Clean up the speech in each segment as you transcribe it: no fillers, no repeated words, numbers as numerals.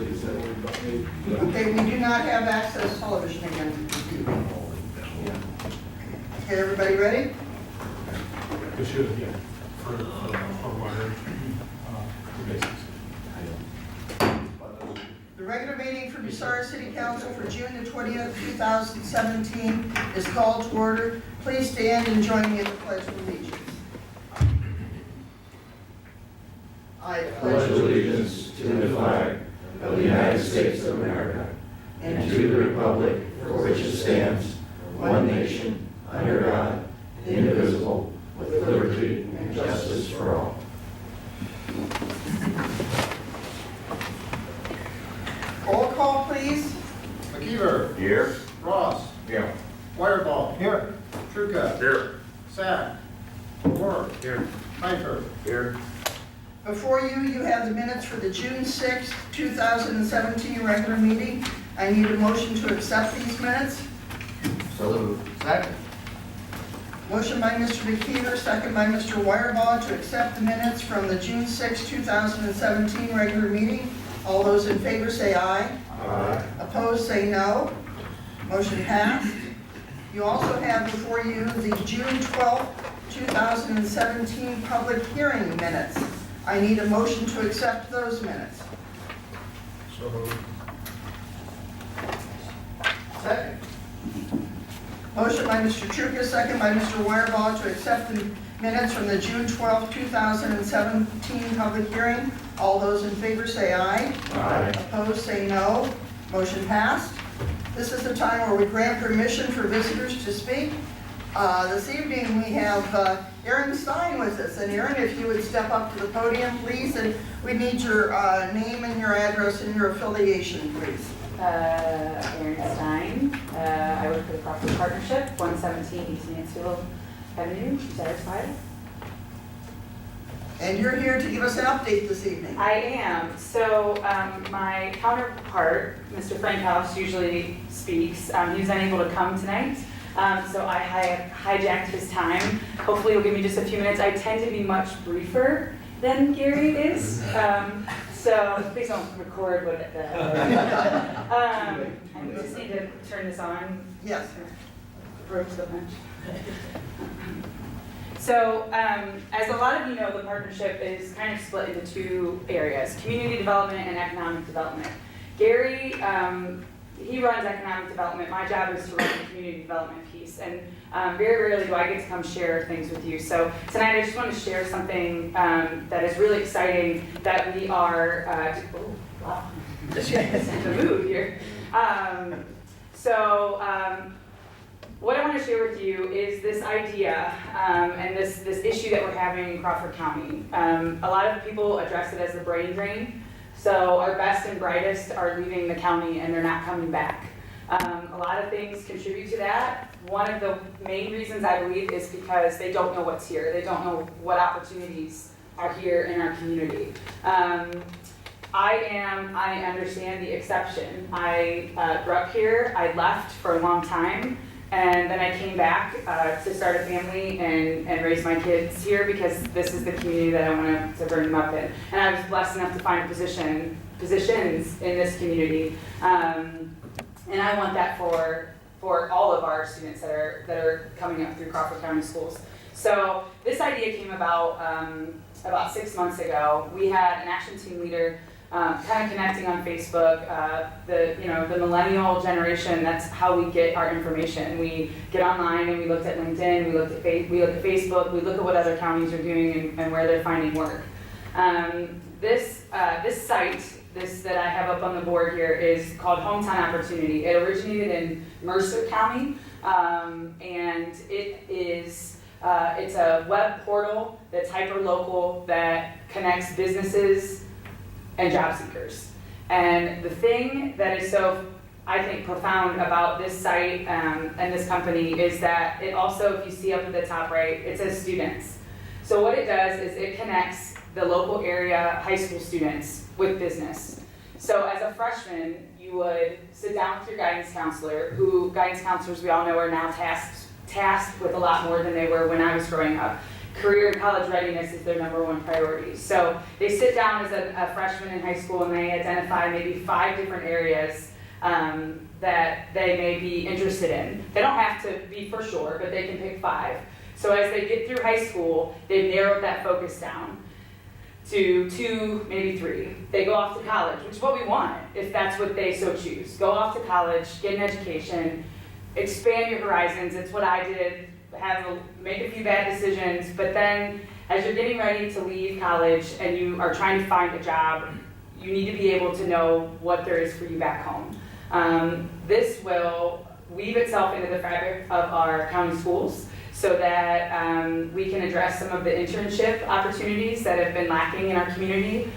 please. Okay, we do not have access television again this evening. Okay, everybody ready? It should, yeah, for water, for basics. The regular meeting for Bucyrus City Council for June the 20th, 2017 is called to order. Please stand and join me in the Pledge of Allegiance. I Pledge allegiance to the flag of the United States of America and to the republic for which it stands, one nation, under God, indivisible, with liberty and justice for all. roll call, please. McKeever. Here. Ross. Here. Wireball. Here. Trucca. Here. Sack. Work. Here. Piper. Here. Before you, you have the minutes for the June 6th, 2017 regular meeting. I need a motion to accept these minutes. So moved. Second. Motion by Mr. McKeever, second by Mr. Wireball to accept the minutes from the June 6, 2017 regular meeting. All those in favor say aye. Aye. Opposed say no. Motion passed. You also have before you the June 12, 2017 public hearing minutes. I need a motion to accept those minutes. So moved. Second. Motion by Mr. Trucca, second by Mr. Wireball to accept the minutes from the June 12, 2017 public hearing. All those in favor say aye. Aye. Opposed say no. Motion passed. This is the time where we grant permission for visitors to speak. This evening we have Aaron Stein with us. And Aaron, if you would step up to the podium, please, and we need your name and your address and your affiliation, please. Aaron Stein. I work for the Property Partnership, 117 East Mansfield Avenue, satisfied? And you're here to give us an update this evening. I am. So my counterpart, Mr. Frankhouse, usually speaks. He was unable to come tonight, so I hijacked his time. Hopefully he'll give me just a few minutes. I tend to be much briefer than Gary is. So please don't record what the I just need to turn this on. Yes. Broke so much. So, as a lot of you know, the partnership is kind of split into two areas, community development and economic development. Gary, he runs economic development. My job is to run the community development piece. And very rarely do I get to come share things with you. So tonight I just want to share something that is really exciting that we are, oh, wow, the mood here. What I want to share with you is this idea and this issue that we're having in Crawford County. A lot of people address it as the brain drain. So our best and brightest are leaving the county and they're not coming back. A lot of things contribute to that. One of the main reasons I believe is because they don't know what's here. They don't know what opportunities are here in our community. I understand the exception. I grew up here, I left for a long time, and then I came back to start a family and raise my kids here because this is the community that I want to bring them up in. And I was blessed enough to find positions in this community. And I want that for all of our students that are coming up through Crawford County schools. So this idea came about 6 months ago. We had an action team leader kind of connecting on Facebook. The millennial generation, that's how we get our information. We get online and we looked at LinkedIn, we look at Facebook, we look at what other counties are doing and where they're finding work. This site that I have up on the board here is called Hometown Opportunity. It originated in Mercer County, and it's a web portal that's hyper-local that connects businesses and job seekers. And the thing that is so, I think, profound about this site and this company is that it also, if you see up at the top right, it says students. So what it does is it connects the local area high school students with business. So as a freshman, you would sit down with your guidance counselor, who guidance counselors we all know are now tasked with a lot more than they were when I was growing up. career and college readiness is their #1 priority. So they sit down as a freshman in high school and they identify maybe 5 different areas that they may be interested in. They don't have to be for sure, but they can pick 5. So as they get through high school, they've narrowed that focus down to 2, maybe 3. They go off to college, which is what we want, if that's what they so choose. Go off to college, get an education, expand your horizons. It's what I did, make a few bad decisions, but then as you're getting ready to leave college and you are trying to find a job, you need to be able to know what there is for you back home. This will weave itself into the fabric of our county schools so that we can address some of the internship opportunities that have been lacking in our community.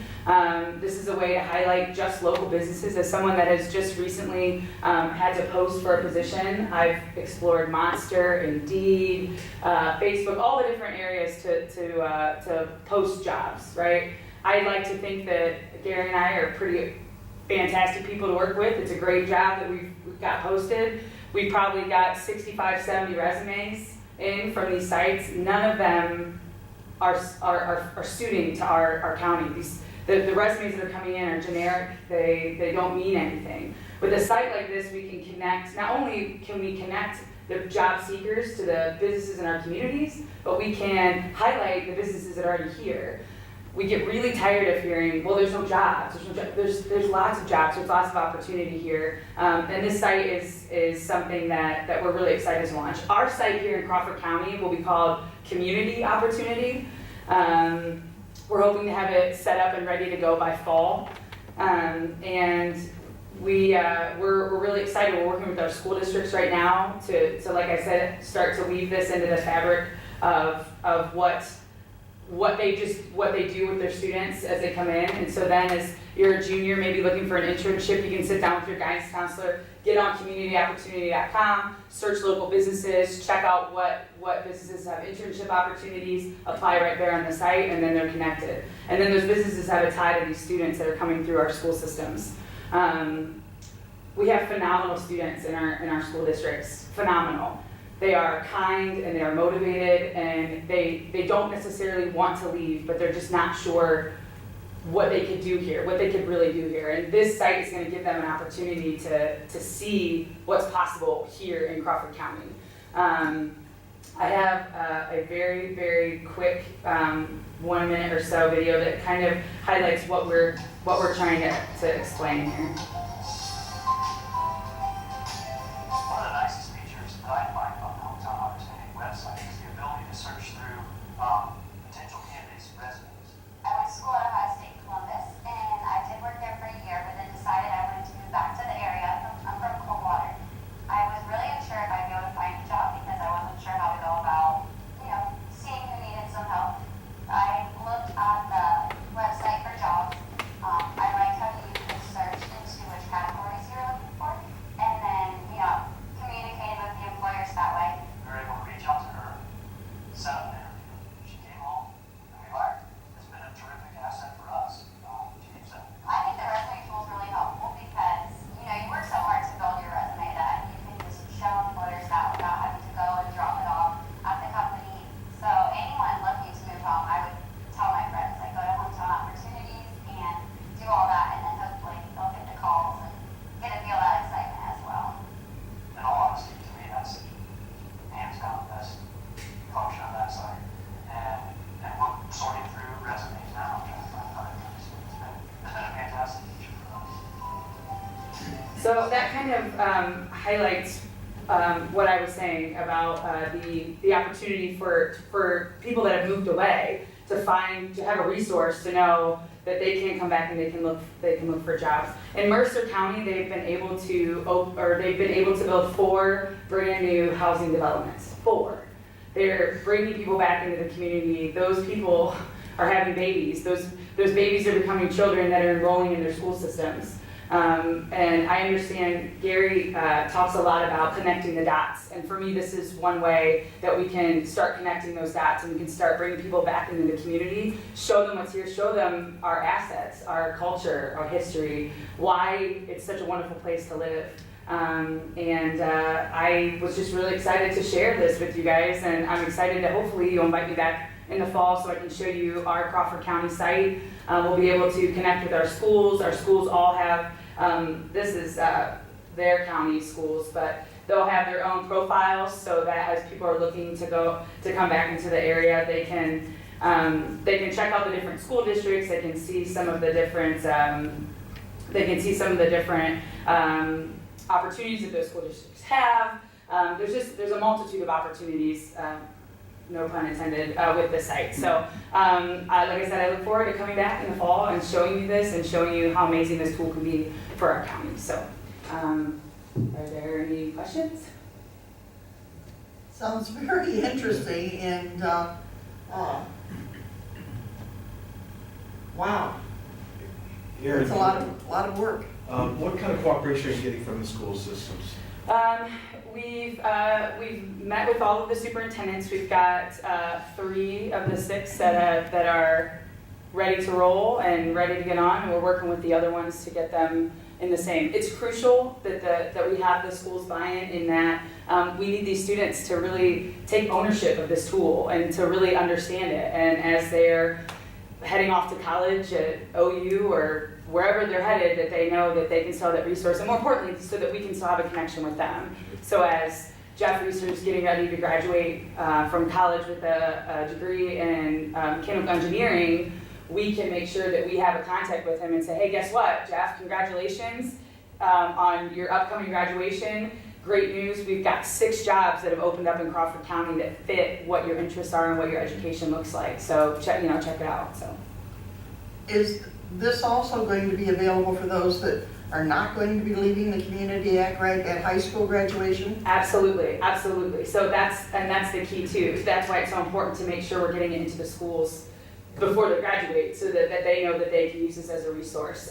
This is a way to highlight just local businesses. As someone that has just recently had to post for a position, I've explored Monster, Indeed, Facebook, all the different areas to post jobs, right? I like to think that Gary and I are pretty fantastic people to work with. It's a great job that we've got posted. We probably got 65, 70 resumes in from these sites. None of them are suiting to our county. The resumes that are coming in are generic. They don't mean anything. With a site like this, we can connect, not only can we connect the job seekers to the businesses in our communities, but we can highlight the businesses that are already here. We get really tired of hearing, well, there's no jobs. There's lots of jobs. There's lots of opportunity here. And this site is something that we're really excited to launch. Our site here in Crawford County will be called Community Opportunity. We're hoping to have it set up and ready to go by fall. And we're really excited. We're working with our school districts right now to like I said, start to weave this into the fabric of what they do with their students as they come in. And so then as you're a junior, maybe looking for an internship, you can sit down with your guidance counselor, get on communityopportunity.com, search local businesses, check out what businesses have internship opportunities, apply right there on the site, and then they're connected. And then those businesses have a tie to these students that are coming through our school systems. We have phenomenal students in our school districts, phenomenal. They are kind and they are motivated and they don't necessarily want to leave, but they're just not sure what they could do here, what they could really do here. And this site is going to give them an opportunity to see what's possible here in Crawford County. I have a very, very quick 1 minute or so video that kind of highlights what we're trying to explain here. One of the nicest features that I find on the Hometown Opportunity website is the ability to search through potential candidates' resumes. I went to school at Ohio State, Columbus, and I did work there for a year, but then decided I wanted to move back to the area. I'm from Coldwater. I was really unsure if I'd be able to find a job because I wasn't sure how to go about, seeing who needed some help. I looked on the website for jobs. I liked how you could search into which categories you're looking for, and then, communicating with the employers that way. We were able to reach out to her, set up an interview. She came home, and we hired her. It's been a terrific asset for us. I think the resume tool is really helpful because, you work so hard to build your resume that you can just show employers that without having to go and drop it off at the company. So anyone looking to move home, I would tell my friends, go to Hometown Opportunities and do all that, and then hopefully they'll get the calls and get to feel that excitement as well. In all honesty, to me, that's hands down the best function on that site. And we're sorting through resumes now, trying to find other things. It's been a fantastic feature for us. So that kind of highlights what I was saying about the opportunity for people that have moved away to have a resource to know that they can come back and they can look for jobs. In Mercer County, they've been able to build 4 brand new housing developments. 4. They're bringing people back into the community. Those people are having babies. Those babies are becoming children that are enrolling in their school systems. And I understand Gary talks a lot about connecting the dots. And for me, this is one way that we can start connecting those dots and we can start bringing people back into the community, show them what's here, show them our assets, our culture, our history, why it's such a wonderful place to live. I was just really excited to share this with you guys, and I'm excited to hopefully you'll invite me back in the fall so I can show you our Crawford County site. We'll be able to connect with our schools. Our schools all have, this is their county schools, but they'll have their own profiles so that as people are looking to come back into the area, they can check out the different school districts. They can see some of the different opportunities that those school districts have. There's a multitude of opportunities, no pun intended, with this site. So like I said, I look forward to coming back in the fall and showing you this and showing you how amazing this tool can be for our county. So are there any questions? Sounds very interesting, and wow, it's a lot of work. What kind of cooperation are you getting from the school systems? We've met with all of the superintendents. We've got 3 of the 6 that are ready to roll and ready to get on, and we're working with the other ones to get them in the same. It's crucial that we have the schools buy-in in that we need these students to really take ownership of this tool and to really understand it. And as they're heading off to college at OU or wherever they're headed, that they know that they can still have that resource, and more importantly, so that we can still have a connection with them. So as Jeff Reeser's getting ready to graduate from college with a degree in mechanical engineering, we can make sure that we have a contact with him and say, hey, guess what, Jeff, congratulations on your upcoming graduation. Great news, we've got 6 jobs that have opened up in Crawford County that fit what your interests are and what your education looks like. So check it out. So, Is this also going to be available for those that are not going to be leaving the community at high school graduation? Absolutely. So that's the key too. That's why it's so important to make sure we're getting it into the schools before they graduate, so that they know that they can use this as a resource.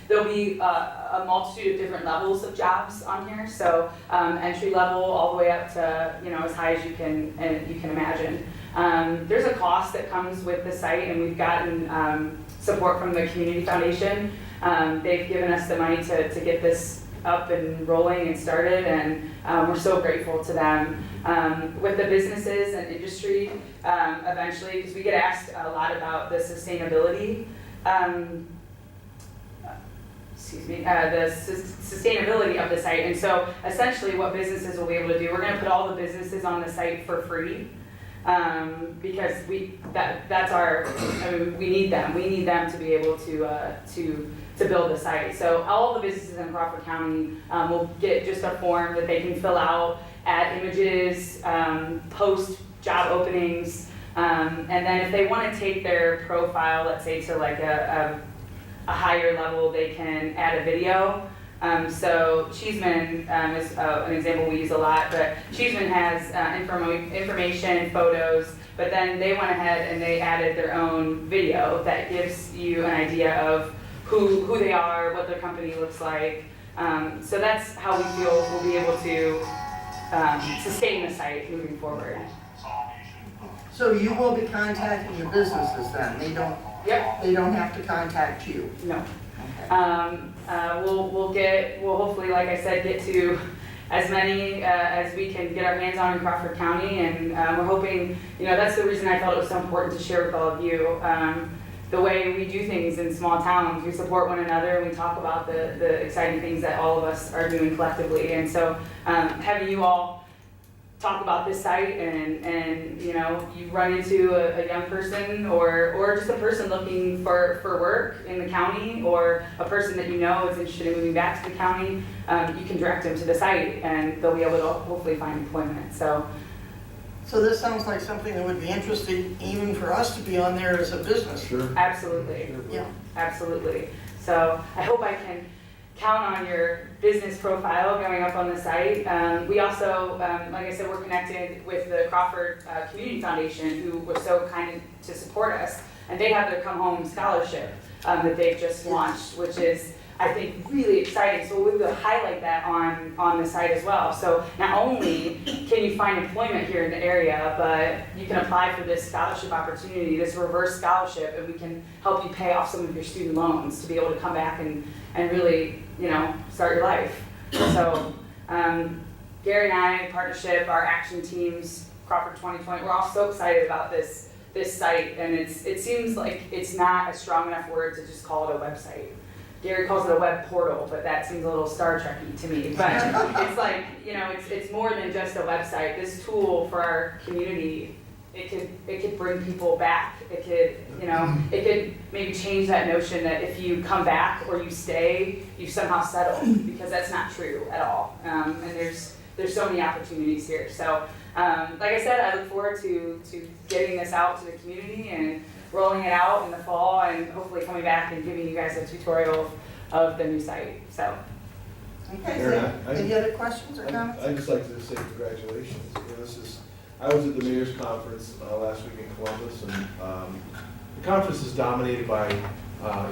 There'll be a multitude of different levels of jobs on here, so entry level all the way up to as high as you can imagine. There's a cost that comes with the site, and we've gotten support from the Community Foundation. They've given us the money to get this up and rolling and started, and we're so grateful to them. With the businesses and industry, eventually, because we get asked a lot about the sustainability, sustainability of the site. And so essentially what businesses will be able to do, we're going to put all the businesses on the site for free. Because that's our, we need them to be able to build the site. So all the businesses in Crawford County will get just a form that they can fill out, add images, post job openings, and then if they want to take their profile, let's say to like a higher level, they can add a video. So Cheeseman is an example we use a lot, but Cheeseman has information, photos, but then they went ahead and they added their own video that gives you an idea of who they are, what their company looks like. So that's how we feel we'll be able to sustain the site moving forward. So you will be contacting the businesses then? They don't have to contact you? No. Okay. We'll hopefully, like I said, get to as many as we can get our hands on in Crawford County, and we're hoping, that's the reason I felt it was so important to share with all of you. The way we do things in small towns, we support one another, and we talk about the exciting things that all of us are doing collectively. And so having you all talk about this site and you run into a young person or just a person looking for work in the county, or a person that is interested in moving back to the county, you can direct them to the site and they'll be able to hopefully find employment. So this sounds like something that would be interesting even for us to be on there as a business. Sure. Absolutely. Yeah. Absolutely. So I hope I can count on your business profile going up on the site. We also, like I said, we're connected with the Crawford Community Foundation, who was so kind to support us. And they have their Come Home Scholarship that they've just launched, which is, I think, really exciting. So we will highlight that on the site as well. So not only can you find employment here in the area, but you can apply for this scholarship opportunity, this reverse scholarship, and we can help you pay off some of your student loans to be able to come back and really, start your life. So Gary and I, partnership, our action teams, Crawford 2020, we're all so excited about this site, and it seems like it's not a strong enough word to just call it a website. Gary calls it a web portal, but that seems a little Star Trek-y to me. But it's like, it's more than just a website. This tool for our community, it could bring people back. It could maybe change that notion that if you come back or you stay, you somehow settle, because that's not true at all. And there's so many opportunities here. So like I said, I look forward to getting this out to the community and rolling it out in the fall, and hopefully coming back and giving you guys a tutorial of the new site. So. Okay, Aaron, so any other questions or comments? I'd just like to say congratulations. I was at the mayor's conference last week in Columbus, and the conference is dominated by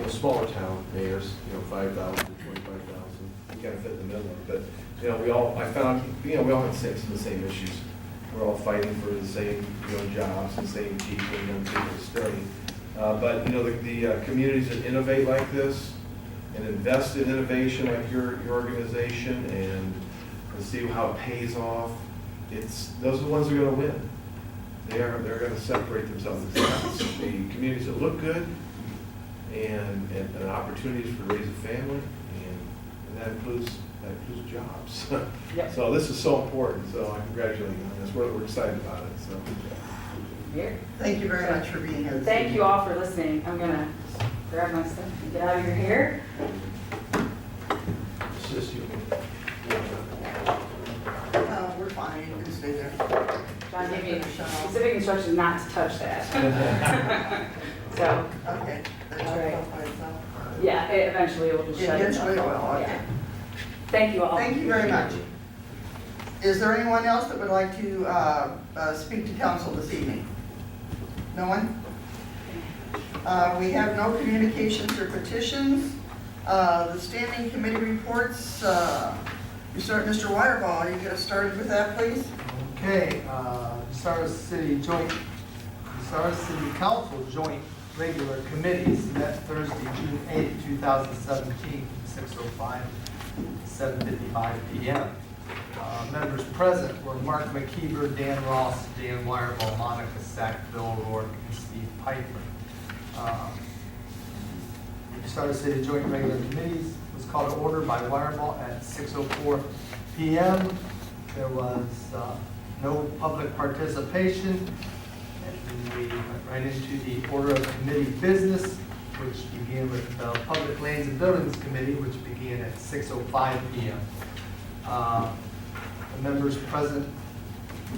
smaller town mayors, 5,000 to 25,000. We kind of fit in the middle of it, but we all have some of the same issues. We're all fighting for the same jobs and same people, young people to study. But the communities that innovate like this and invest in innovation like your organization and see how it pays off, those are the ones that are going to win. They're going to separate themselves. The communities that look good and opportunities for raise a family, and that includes jobs. Yep. So this is so important. So I congratulate you on this. We're excited about it. So. Here. Thank you very much for being here. Thank you all for listening. I'm gonna grab my stuff and get out of your hair. Assist you. We're fine, you can stay there. John gave me specific instructions not to touch that. So, Okay. All right. yeah, eventually it will just shut itself Eventually it will, off. okay. Yeah. Thank you all. Thank you very much. Is there anyone else that would like to speak to council this evening? No one? We have no communications or petitions. The standing committee reports, you start, Mr. Wireball, you get us started with that, please? Okay, Bucyrus City Council joint regular committees met Thursday, June 8, 2017, 6:05 to 7:55 p.m. Members present were Mark McKeever, Dan Ross, Dan Wireball, Monica Sack, Bill O'Rourke, and Steve Piper. Bucyrus City Joint Regular Committees was called to order by Wireball at 6:04 p.m. There was no public participation, and then we went right into the order of committee business, which began with the Public Lands and Buildings Committee, which began at 6:05 p.m. The members present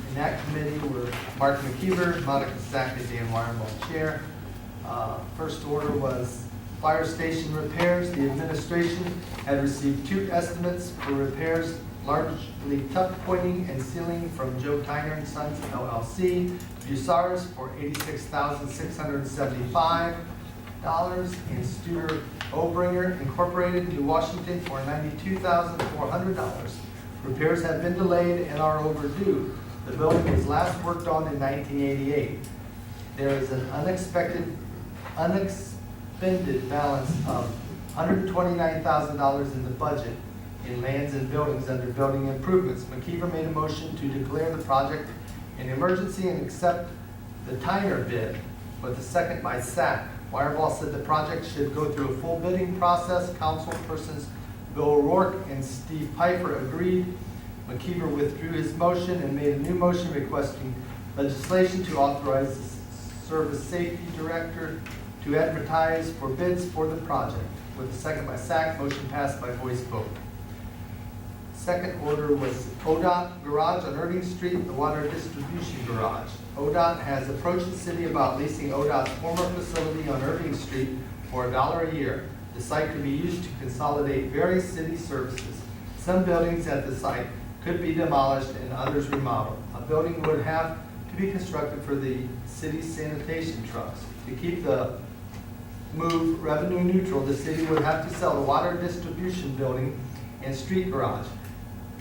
in that committee were Mark McKeever, Monica Sack, and Dan Wireball, chair. First order was fire station repairs. The administration had received 2 estimates for repairs, largely tuck pointing and sealing from Joe Tyner and Sons LLC, Bucyrus for $86,675, and Studer Obringer Incorporated, New Washington for $92,400. Repairs have been delayed and are overdue. The building was last worked on in 1988. There is an unexpended balance of $129,000 in the budget in lands and buildings under building improvements. McKeever made a motion to declare the project an emergency and accept the Tyner bid, with a second by Sack. Wireball said the project should go through a full bidding process. Councilpersons Bill O'Rourke and Steve Piper agreed. McKeever withdrew his motion and made a new motion requesting legislation to authorize the Service Safety Director to advertise for bids for the project. With a second by Sack, motion passed by voice vote. Second order was ODOT Garage on Irving Street, the water distribution garage. ODOT has approached the city about leasing ODOT's former facility on Irving Street for $1 a year. The site could be used to consolidate various city services. Some buildings at the site could be demolished and others remodeled. A building would have to be constructed for the city's sanitation trucks. To keep the move revenue neutral, the city would have to sell the water distribution building and street garage,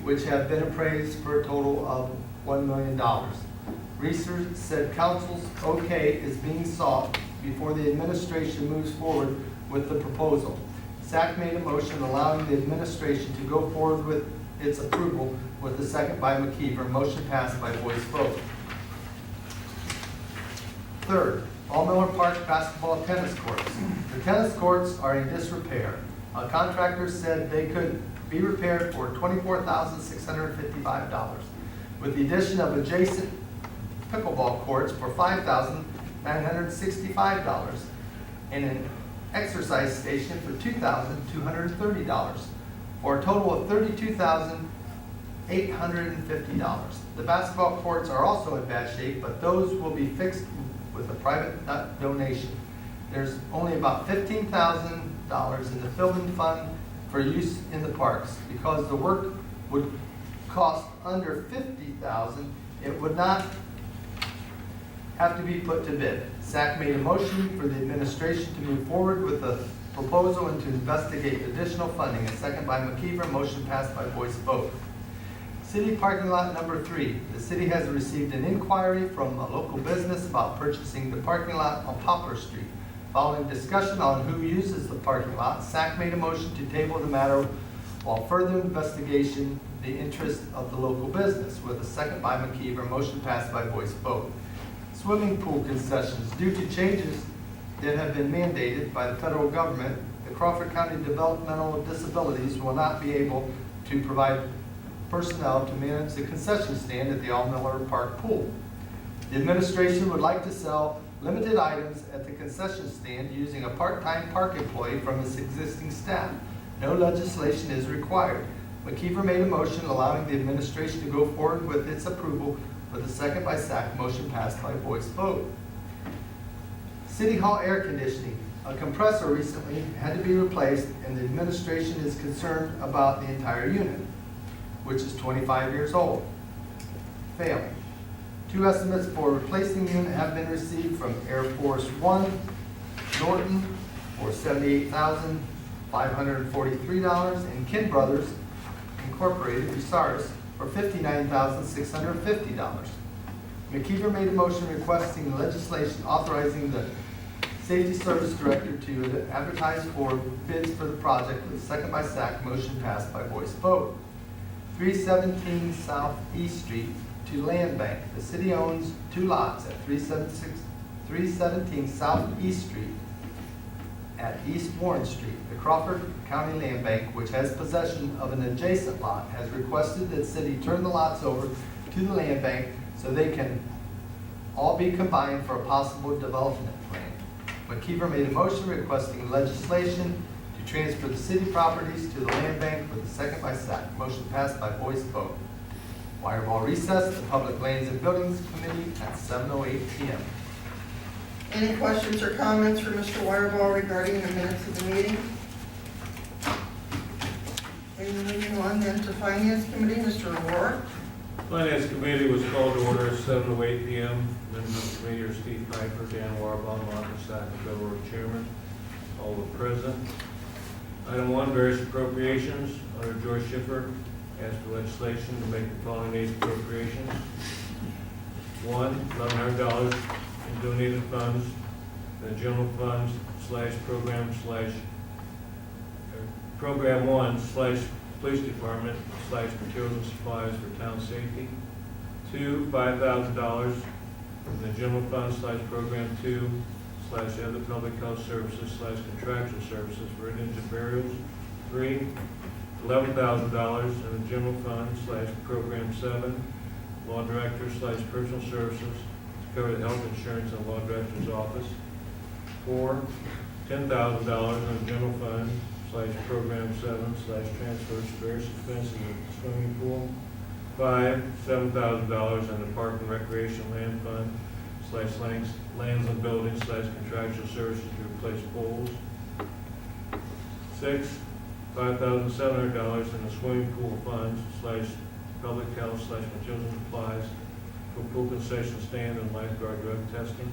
which have been appraised for a total of $1 million. Research said council's okay is being sought before the administration moves forward with the proposal. SAC made a motion allowing the administration to go forward with its approval with a second by McKeever. Motion passed by voice vote. Third, All Miller Park basketball tennis courts. The tennis courts are in disrepair. A contractor said they could be repaired for $24,655, with the addition of adjacent pickleball courts for $5,965, and an exercise station for $2,230, for a total of $32,850. The basketball courts are also in bad shape, but those will be fixed with a private donation. There's only about $15,000 in the building fund for use in the parks. Because the work would cost under $50,000, it would not have to be put to bid. SAC made a motion for the administration to move forward with the proposal and to investigate additional funding. A second by McKeever. Motion passed by voice vote. City parking lot number 3. The city has received an inquiry from a local business about purchasing the parking lot on Poplar Street. Following discussion on who uses the parking lot, SAC made a motion to table the matter while further investigation the interest of the local business, with a second by McKeever. Motion passed by voice vote. Swimming pool concessions. Due to changes that have been mandated by the federal government, the Crawford County Developmental Disabilities will not be able to provide personnel to manage the concession stand at the All Miller Park pool. The administration would like to sell limited items at the concession stand using a part-time park employee from its existing staff. No legislation is required. McKeever made a motion allowing the administration to go forward with its approval, with a second by SAC. Motion passed by voice vote. City Hall air conditioning. A compressor recently had to be replaced, and the administration is concerned about the entire unit, which is 25 years old, failing. 2 estimates for replacing the unit have been received from Air Force One, Norton, for $78,543, and Kin Brothers Incorporated, Bucyrus, for $59,650. McKeever made a motion requesting legislation authorizing the Safety Service Director to advertise for bids for the project, with a second by SAC. Motion passed by voice vote. 317 South East Street to Land Bank. The city owns 2 lots at 317 South East Street at East Warren Street. The Crawford County Land Bank, which has possession of an adjacent lot, has requested that the city turn the lots over to the land bank so they can all be combined for a possible development plan. McKeever made a motion requesting legislation to transfer the city properties to the land bank, with a second by SAC. Motion passed by voice vote. Wireball recess, the Public Lands and Buildings Committee at 7:08 p.m. Any questions or comments for Mr. Wireball regarding the minutes of the meeting? And moving on then to Finance Committee, Mr. O'Rourke. Finance Committee was called to order at 7:08 p.m. Members of the committee are Steve Piper, Dan Warbaum, Martin Sack, and Bill Rourke, Chairman. All were present. Item 1, various appropriations. Under George Schiffer, asked for legislation to make the following needs appropriations. 1, $1,100 in donated funds, the general funds program 1 / police department / materials and supplies for town safety. 2, $5,000 in the general fund / program 2 / other public health services / contractual services for indigent burials. 3, $11,000 in the general fund / program 7 law director / personal services to cover the health insurance in the law director's office. 4, $10,000 in the general fund / program 7 / transfers to various expenses in the swimming pool. 5, $7,000 in the park and recreation land fund / lands and buildings / contractual services to replace poles. 6, $5,700 in the swimming pool funds / public health / materials and supplies for pool concession stand and lifeguard drug testing.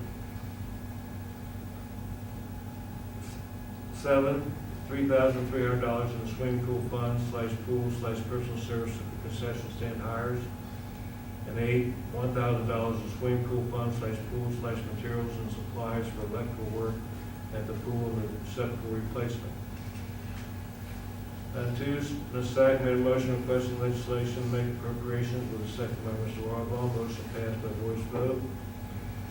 7, $3,300 in the swimming pool funds / pool / personal service for concession stand hires. And 8, $1,000 in swimming pool funds / pool / materials and supplies for electrical work at the pool and receptacle replacement. Two, Ms. Sack made a motion requesting legislation to make appropriations with a second by Mr. Wireball. Motion passed by voice vote.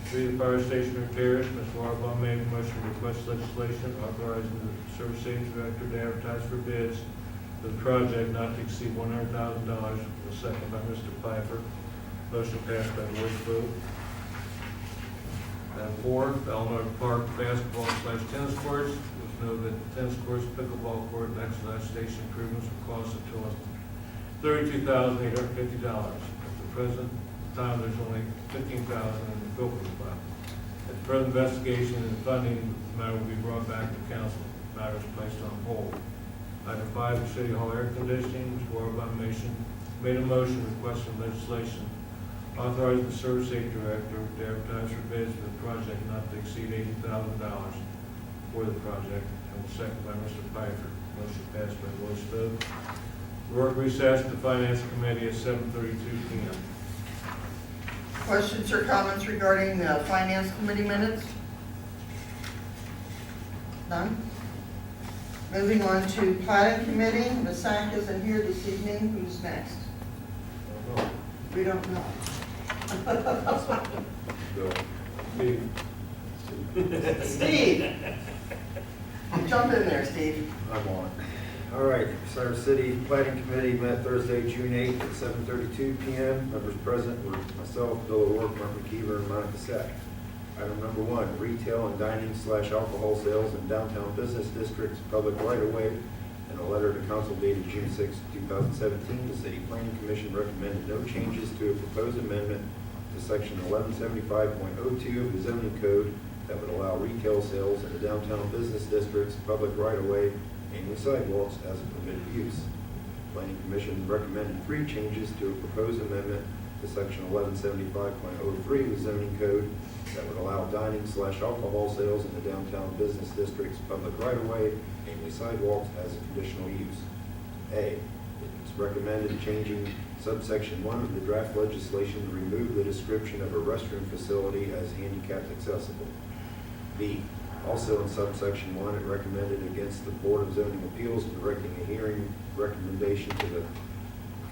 Three, the fire station repairs. Ms. Wireball made a motion to request legislation authorizing the service safety director to advertise for bids for the project not to exceed $100,000. A second by Mr. Pfeiffer. Motion passed by voice vote. Four, Eleanor Park basketball/tennis courts. It was noted that the tennis courts, pickleball court, and exercise station improvements will cost up to $32,850. At the present time, there's only $15,000 in the Gilpin fund. At the present investigation and funding, the matter will be brought back to council. The matter is placed on hold. Item 5, the City Hall air conditioning. Mr. Wireball made a motion requesting legislation authorizing the service safety director to advertise for bids for the project not to exceed $80,000 for the project, and was seconded by Mr. Pfeiffer. Motion passed by voice vote. Work recess to Finance Committee at 7:32 p.m. Questions or comments regarding the Finance Committee minutes? None? Moving on to Planning Committee. Ms. Sack isn't here this evening. Who's next? We don't know. Steve! Jump in there, Steve. I'm on. All right, Bucyrus City Planning Committee met Thursday, June 8th at 7:32 p.m. Members present were myself, Bill O'Rourke, Mark McKeever, and Monica Sack. Item number 1, retail and dining/alcohol sales in downtown business districts, public right-of-way. In a letter to council dated June 6, 2017, the City Planning Commission recommended no changes to a proposed amendment to section 1175.02 of the zoning code that would allow retail sales in the downtown business districts, public right-of-way, and with sidewalks as a permitted use. The Planning Commission recommended 3 changes to a proposed amendment to section 1175.03 of the zoning code that would allow dining/alcohol sales in the downtown business districts, public right-of-way, namely sidewalks, as a conditional use. A, it's recommended changing subsection 1 of the draft legislation to remove the description of a restroom facility as handicapped accessible. B, also in subsection 1, it recommended against the Board of Zoning Appeals directing a hearing recommendation to the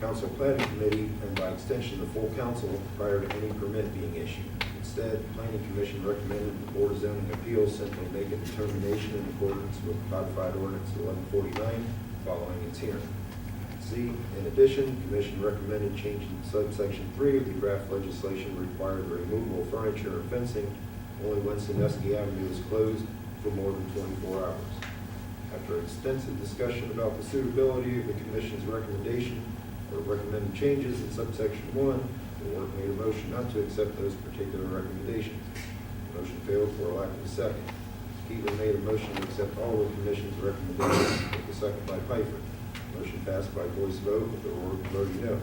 Council Planning Committee and by extension the full council prior to any permit being issued. Instead, the Planning Commission recommended the Board of Zoning Appeals simply make a determination in accordance with Codified Ordinance 1149 following its hearing. C, in addition, the Commission recommended changing subsection 3 of the draft legislation to require the removal of furniture or fencing only when Sandusky Avenue is closed for more than 24 hours. After extensive discussion about the suitability of the Commission's recommendation or recommended changes in subsection 1, the board made a motion not to accept those particular recommendations. The motion failed for a lack of a second. Keeler made a motion to accept all of the Commission's recommendations, with the second by Pfeiffer. Motion passed by voice vote, with the board voting no.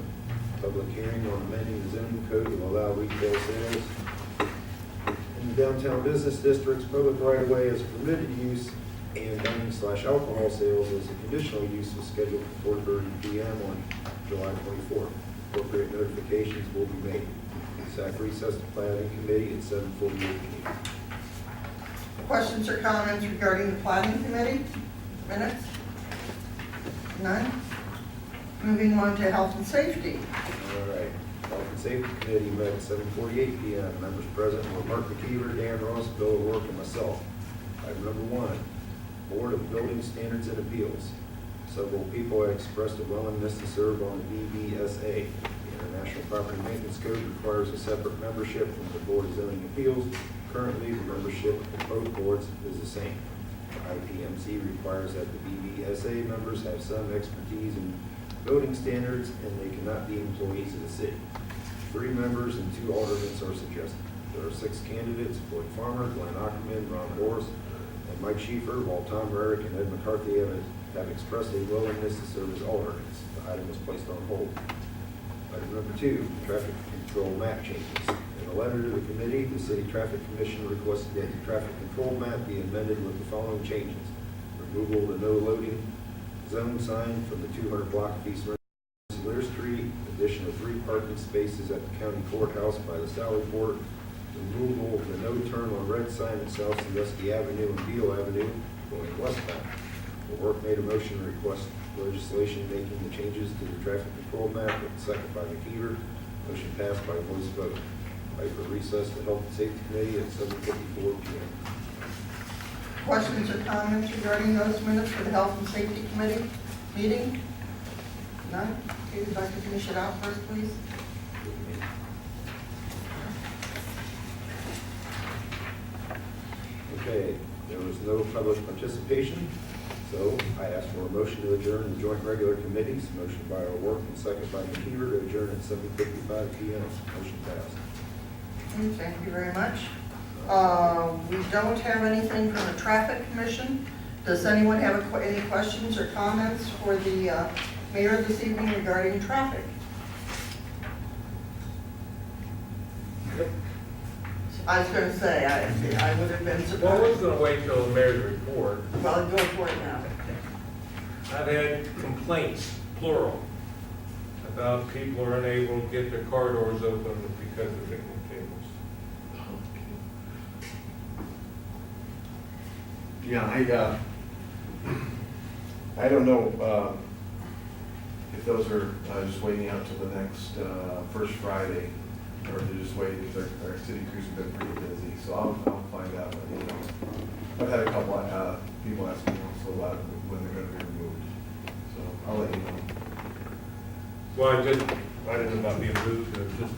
Public hearing on amending the zoning code to allow retail sales in the downtown business districts, public right-of-way as a permitted use, and dining/alcohol sales as a conditional use was scheduled for 4:30 p.m. on July 24th. Appropriate notifications will be made. SAC recess to Planning Committee at 7:48 p.m. Questions or comments regarding the Planning Committee minutes? None? Moving on to Health and Safety. All right. Health and Safety Committee met at 7:48 p.m. Members present were Mark McKeever, Dan Ross, Bill O'Rourke, and myself. Item number 1, Board of Building Standards and Appeals. Several people have expressed a willingness to serve on the BBSA. The International Property Maintenance Code requires a separate membership from the Board of Zoning Appeals. Currently, the membership of both boards is the same. The IPMC requires that the BBSA members have some expertise in building standards and they cannot be employees of the city. 3 members and 2 alternates are suggested. There are 6 candidates: Floyd Farmer, Glenn Ackerman, Ron Boris, and Mike Schieffer, while Tom Rarick and Ed McCarthy have expressed a willingness to serve as alternates. The item was placed on hold. Item number 2, traffic control map changes. In a letter to the committee, the City Traffic Commission requested that the traffic control map be amended with the following changes: removal of the no loading zone sign from the 200 block of East Rensselaer Street, addition of 3 parking spaces at the county courthouse by the Sally Port, removal of the no turn on red sign at South Sandusky Avenue and Beale Avenue going westbound. The work made a motion to request legislation making the changes to the traffic control map, and second by McKeever. Motion passed by voice vote. I for recess to Health and Safety Committee at 7:54 p.m. Questions or comments regarding those minutes for the Health and Safety Committee meeting? None? Okay, would you like to finish it out first, please? Okay, there was no public participation, so I ask for a motion to adjourn the joint regular committees. Motion by O'Rourke and second by McKeever to adjourn at 7:55 p.m. Motion passed. Okay, thank you very much. We don't have anything from the Traffic Commission. Does anyone have any questions or comments for the mayor this evening regarding traffic? I was going to say, I would have been surprised. Well, I was gonna wait till the mayor's report. Well, go for it now. I've had complaints, plural, about people are unable to get their car doors open because of picnic tables. Yeah, I don't know if those are just waiting out till the next first Friday, or if they're just waiting, because our city crews have been pretty busy, so I'll find out. You know, I've had a couple people ask me also about when they're gonna be removed, so I'll let you know. Well, I didn't know about being moved, it was just,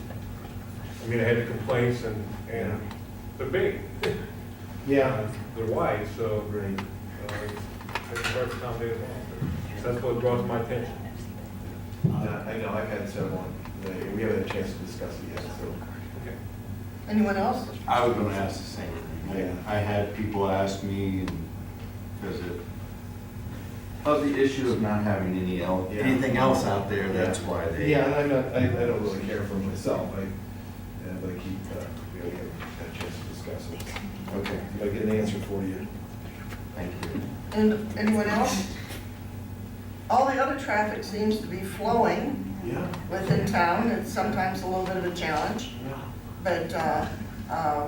I mean, I had the complaints and they're big. Yeah. They're wide, so, Right. it's hard to accommodate them all. That's what brought to my attention. I know, I've had several, we haven't had a chance to discuss it yet, so. Okay. Anyone else? I was gonna ask the same thing. Yeah. I had people ask me, because of the issue of not having anything else out there, that's why they. Yeah, and I don't really care for myself, but I keep, we haven't had a chance to discuss it. Okay, If I get an answer for you. thank you. And anyone else? All the other traffic seems to be flowing Yeah. within town. It's sometimes a little bit of a challenge, but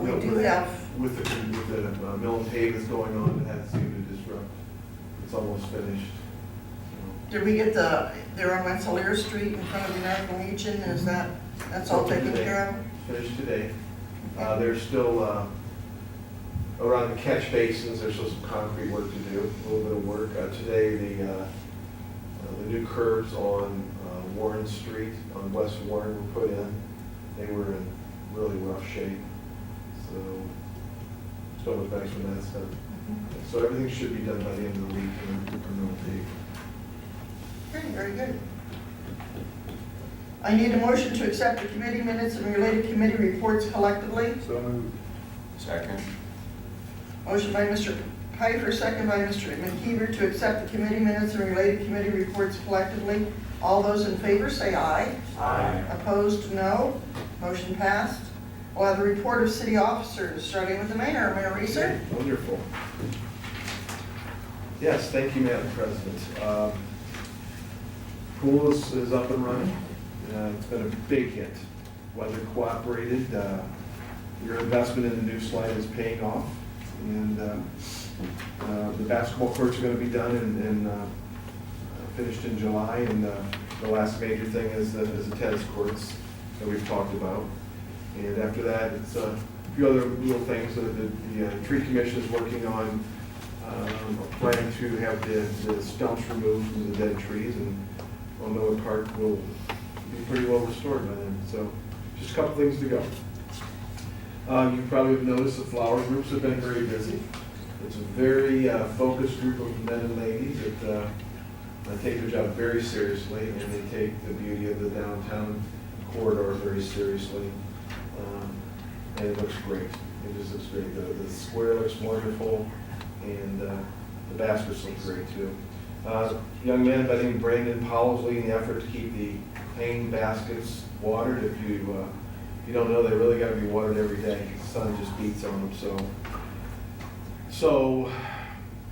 we do have, With the mill and pave that's going on, it has seemed to disrupt. It's almost finished. did we get they're on Rensselaer Street in front of the American Legion? Is that's all taken care of? Finished today. There's still, around the catch basins, there's still some concrete work to do, a little bit of work. Today, the new curbs on Warren Street, on West Warren were put in. They were in really rough shape, so still was nice when that's done. So everything should be done by the end of the week, and we'll take. Okay, very good. I need a motion to accept the committee minutes and related committee reports collectively. So moved. Second. Motion by Mr. Pfeiffer, second by Mr. McKeever to accept the committee minutes and related committee reports collectively. All those in favor say aye. Aye. Opposed, no. Motion passed. We'll have the report of city officers, starting with the mayor. Mayor Reeser? Wonderful. Yes, thank you, Madam President. Pool is up and running. It's been a big hit. Weather cooperated. Your investment in the new slide is paying off. And the basketball courts are going to be done and finished in July. And the last major thing is the tennis courts that we've talked about. And after that, it's a few other little things. The tree commission is working on planning to have the stumps removed from the dead trees, and Miller Park will be pretty well restored by then. So just a couple things to go. You probably have noticed the flower groups have been very busy. It's a very focused group of men and ladies that take their job very seriously, and they take the beauty of the downtown corridor very seriously. And it looks great. It just looks great. The square looks wonderful, and the baskets look great too. Young man by the name of Brandon Powell is leading the effort to keep the hanging baskets watered. If you don't know, they really got to be watered every day. The sun just beats on them. So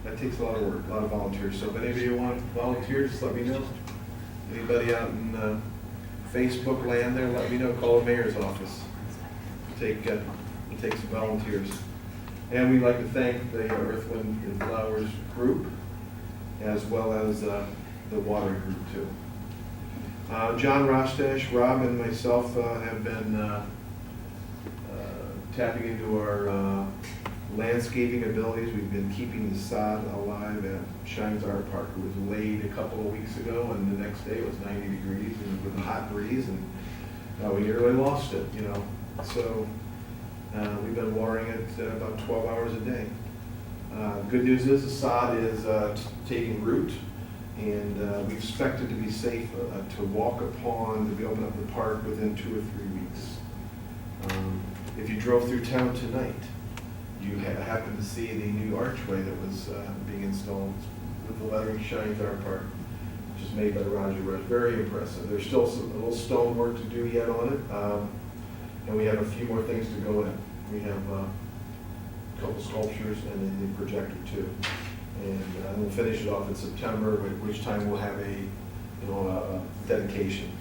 that takes a lot of work, a lot of volunteers. So if any of you want to volunteer, just let me know. Anybody out in Facebook land there, let me know. Call the mayor's office. Take some volunteers. And we'd like to thank the Earth, Wind, and Flowers group, as well as the watering group too. John Rostash, Rob, and myself have been tapping into our landscaping abilities. We've been keeping the sod alive at Shines Art Park. It was laid a couple of weeks ago, and the next day it was 90 degrees and with a hot breeze, and we nearly lost it, you know. So we've been watering it about 12 hours a day. Good news is the sod is taking root, and we expect it to be safe to walk upon, to be open up the park within 2 or 3 weeks. If you drove through town tonight, you happened to see the new archway that was being installed with the lettering Shines Art Park, which is made by Roger Rush. Very impressive. There's still a little stone work to do yet on it, and we have a few more things to go in. We have a couple sculptures and the projector too. And we'll finish it off in September, at which time we'll have a dedication.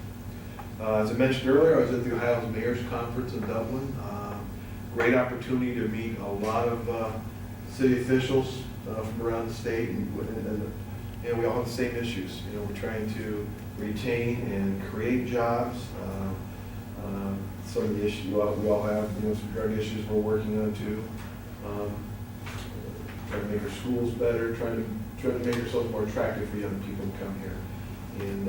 As I mentioned earlier, I was at the Ohio Mayor's Conference in Dublin. Great opportunity to meet a lot of city officials from around the state, and we all have the same issues. You know, we're trying to retain and create jobs. Some of the issues we all have, you know, some drug issues we're working on too. Trying to make our schools better, trying to make ourselves more attractive for young people to come here. And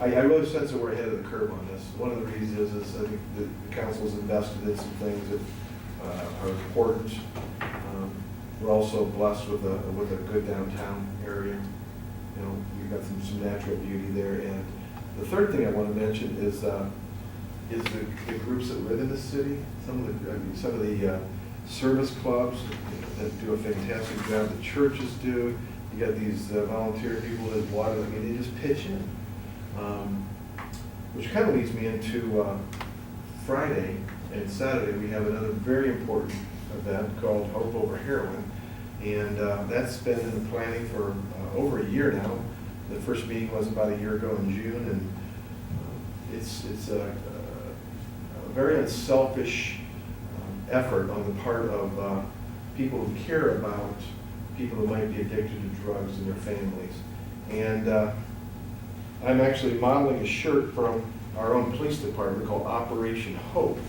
I really sense that we're ahead of the curve on this. One of the reasons is I think the council's invested in some things that are important. We're also blessed with a good downtown area. You know, we've got some natural beauty there. And the third thing I want to mention is the groups that live in the city. Some of the service clubs that do a fantastic job. The churches do. You got these volunteer people that water. I mean, they just pitch in. Which kind of leads me into Friday and Saturday. We have another very important event called Hope Over Heroin, and that's been in the planning for over a year now. The first meeting was about a year ago in June, and it's a very unselfish effort on the part of people who care about people who might be addicted to drugs and their families. And I'm actually modeling a shirt from our own police department called Operation Hope.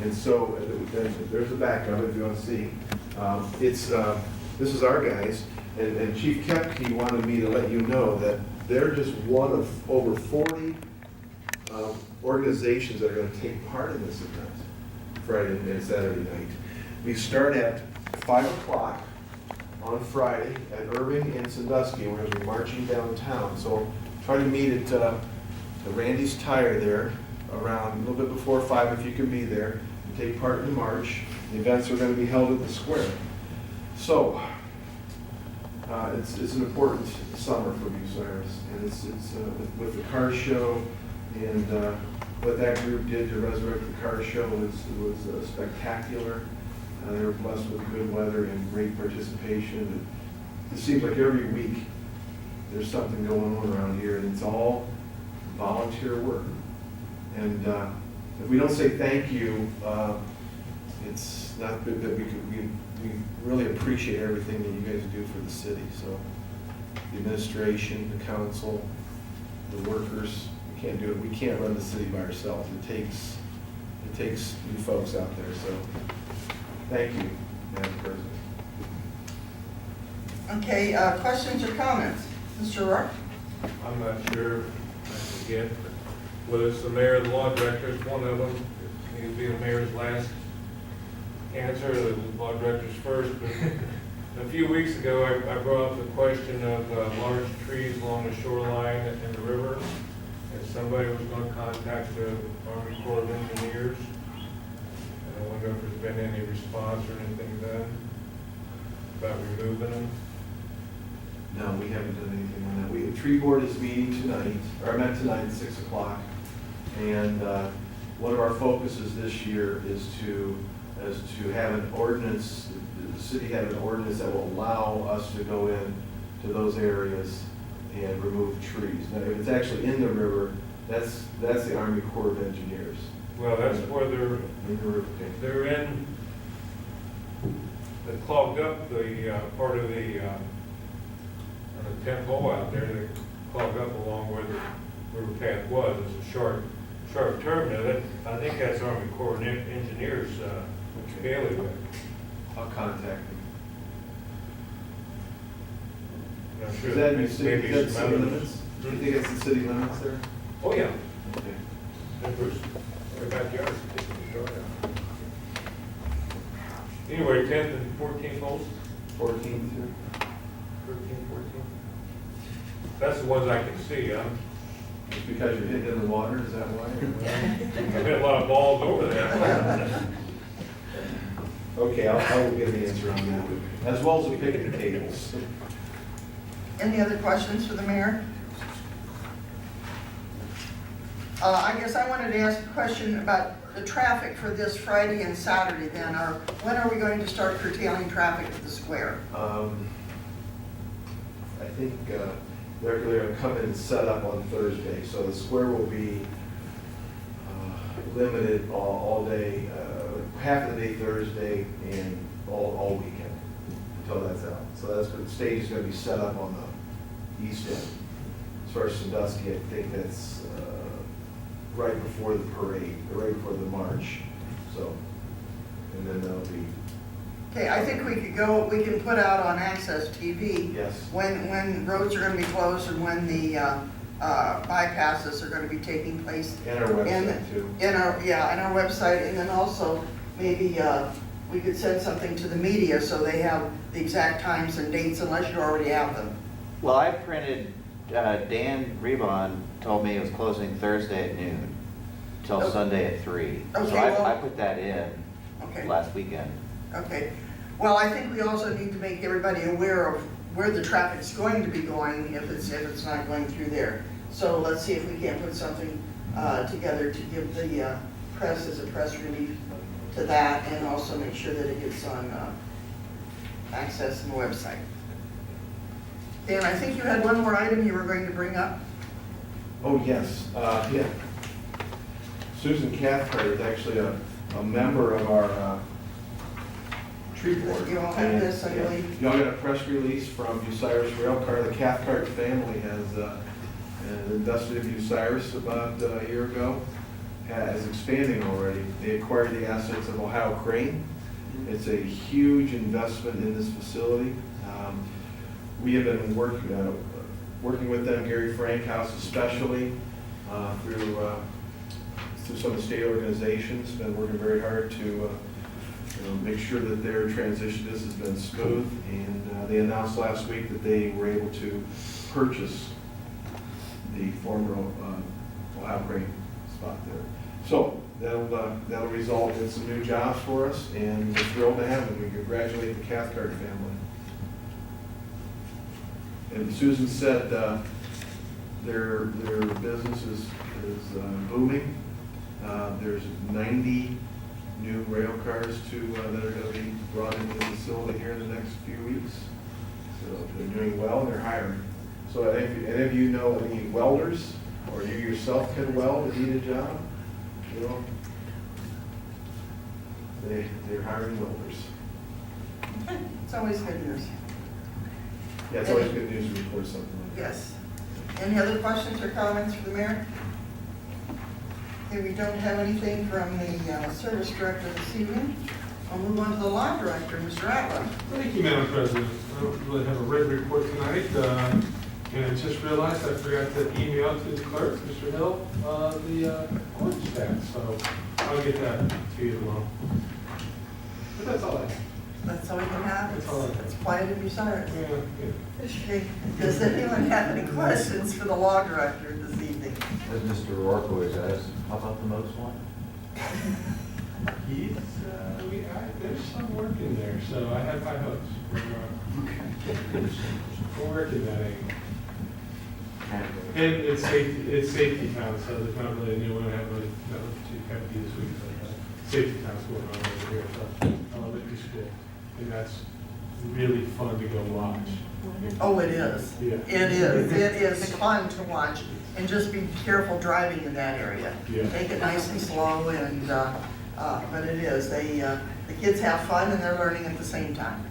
And so there's the back of it if you want to see. This is our guys, and Chief Kepke wanted me to let you know that they're just one of over 40 organizations that are going to take part in this event Friday and Saturday night. We start at 5 o'clock on Friday at Irving and Sandusky. We're going to be marching downtown. So try to meet at the Randy's Tire there around a little bit before 5 if you can be there and take part in the march. The events are going to be held at the square. So it's an important summer for Bucyrus, and it's with the car show, and what that group did to resurrect the car show was spectacular. They were blessed with good weather and great participation. It seems like every week there's something going on around here, and it's all volunteer work. And if we don't say thank you, it's not good that we really appreciate everything that you guys do for the city. So the administration, the council, the workers, we can't do it. We can't run the city by ourselves. It takes you folks out there. So thank you, Madam President. Okay, questions or comments? Mr. Rourke? I'm not sure, I forget, whether it's the mayor or the law director, it's one of them. It needs to be the mayor's last answer, the law director's first. But a few weeks ago, I brought up the question of large trees along the shoreline and the river, and somebody was going to contact the Army Corps of Engineers. And I wonder if there's been any response or anything done about removing them. No, we haven't done anything on that. The tree board is meeting tonight, or I meant tonight at 6 o'clock. And one of our focuses this year is to have an ordinance, the city have an ordinance that will allow us to go in to those areas and remove trees. Now, if it's actually in the river, that's the Army Corps of Engineers. Well, that's where they're in, they clogged up the part of the on the 10th hole out there, they clog up along where the river path was. It's a sharp turn. Now, that, I think that's Army Corps of Engineers bailiwick. I'll contact them. I'm sure Is that in the maybe city, is that some city others- limits? Do you think it's the city limits there? Oh, yeah. Okay. That was their backyard. Anyway, 10th and 14th holes, 14th here? 13, 14. That's the ones I can see. It's because you're hitting in the water, is that why? I've hit a lot of balls over there. Okay, I will get an answer on that, as well as the picnic tables. Any other questions for the mayor? I guess I wanted to ask a question about the traffic for this Friday and Saturday then, or when are we going to start curtailing traffic at the square? I think they're going to come in and set up on Thursday, so the square will be limited all day, half of the day Thursday and all weekend until that's out. So that's good. The stage is going to be set up on the east end. As far as Sandusky, I think that's right before the parade, or right before the march. So, and then there'll be, Okay, I think we can put out on Access TV yes, when roads are gonna be closed and when the bypasses are gonna be taking place. and our website too. In our website, and then also maybe we could send something to the media so they have the exact times and dates unless you already have them. Well, I printed, Dan Rebon told me it was closing Thursday at noon till Oh. Sunday at 3. So Okay, well- I put that in Okay, last weekend. okay. Well, I think we also need to make everybody aware of where the traffic's going to be going if it's not going through there. So let's see if we can't put something together to give the press as a press release to that, and also make sure that it gets on Access and the website. Dan, I think you had one more item you were going to bring up. Oh, yes, yeah. Susan Cathcart is actually a member of our tree board. You all have this, I believe. You all got a press release from Bucyrus Railcar. The Cathcart family has invested in Bucyrus about a year ago. Is expanding already. They acquired the assets of Ohio Crane. It's a huge investment in this facility. We have been working with them, Gary Frankhouse especially, through some of the state organizations, been working very hard to make sure that their transition has been smooth. And they announced last week that they were able to purchase the former Ohio Crane spot there. So that'll result in some new jobs for us, and we're thrilled to have them. We congratulate the Cathcart family. And Susan said their business is booming. There's 90 new rail cars that are going to be brought into the facility here in the next few weeks. So they're doing well, and they're hiring. So if any of you know any welders, or you yourself can weld and need a job, they're hiring welders. It's always good news. Yeah, it's always good news to report something like that. Yes. Any other questions or comments for the mayor? Okay, we don't have anything from the service director this evening. I'll move on to the law director, Mr. Atwood. Thank you, Madam President. I don't really have a written report tonight, and I just realized I forgot to email to the clerk, Mr. Hill, the court stats, so I'll get that to you tomorrow. But that's all I have. That's all we can have. That's all I have. It's quiet in Bucyrus. Yeah. Okay. Does anyone have any questions for the law director this evening? As Mr. Rourke always asks, how about the most one? He's, there's some work in there, so I have high hopes. We're working that angle. And it's safety town, so there's not really a new one. I haven't really met with the chief deputy this week, but safety town's going on over here, so elementary school. And that's really fun to go watch. Oh, it is. Yeah. It is. It is fun to watch, and just be careful driving in that area. Yeah. Take it nice and slow, and but it is. The kids have fun and they're learning at the same time.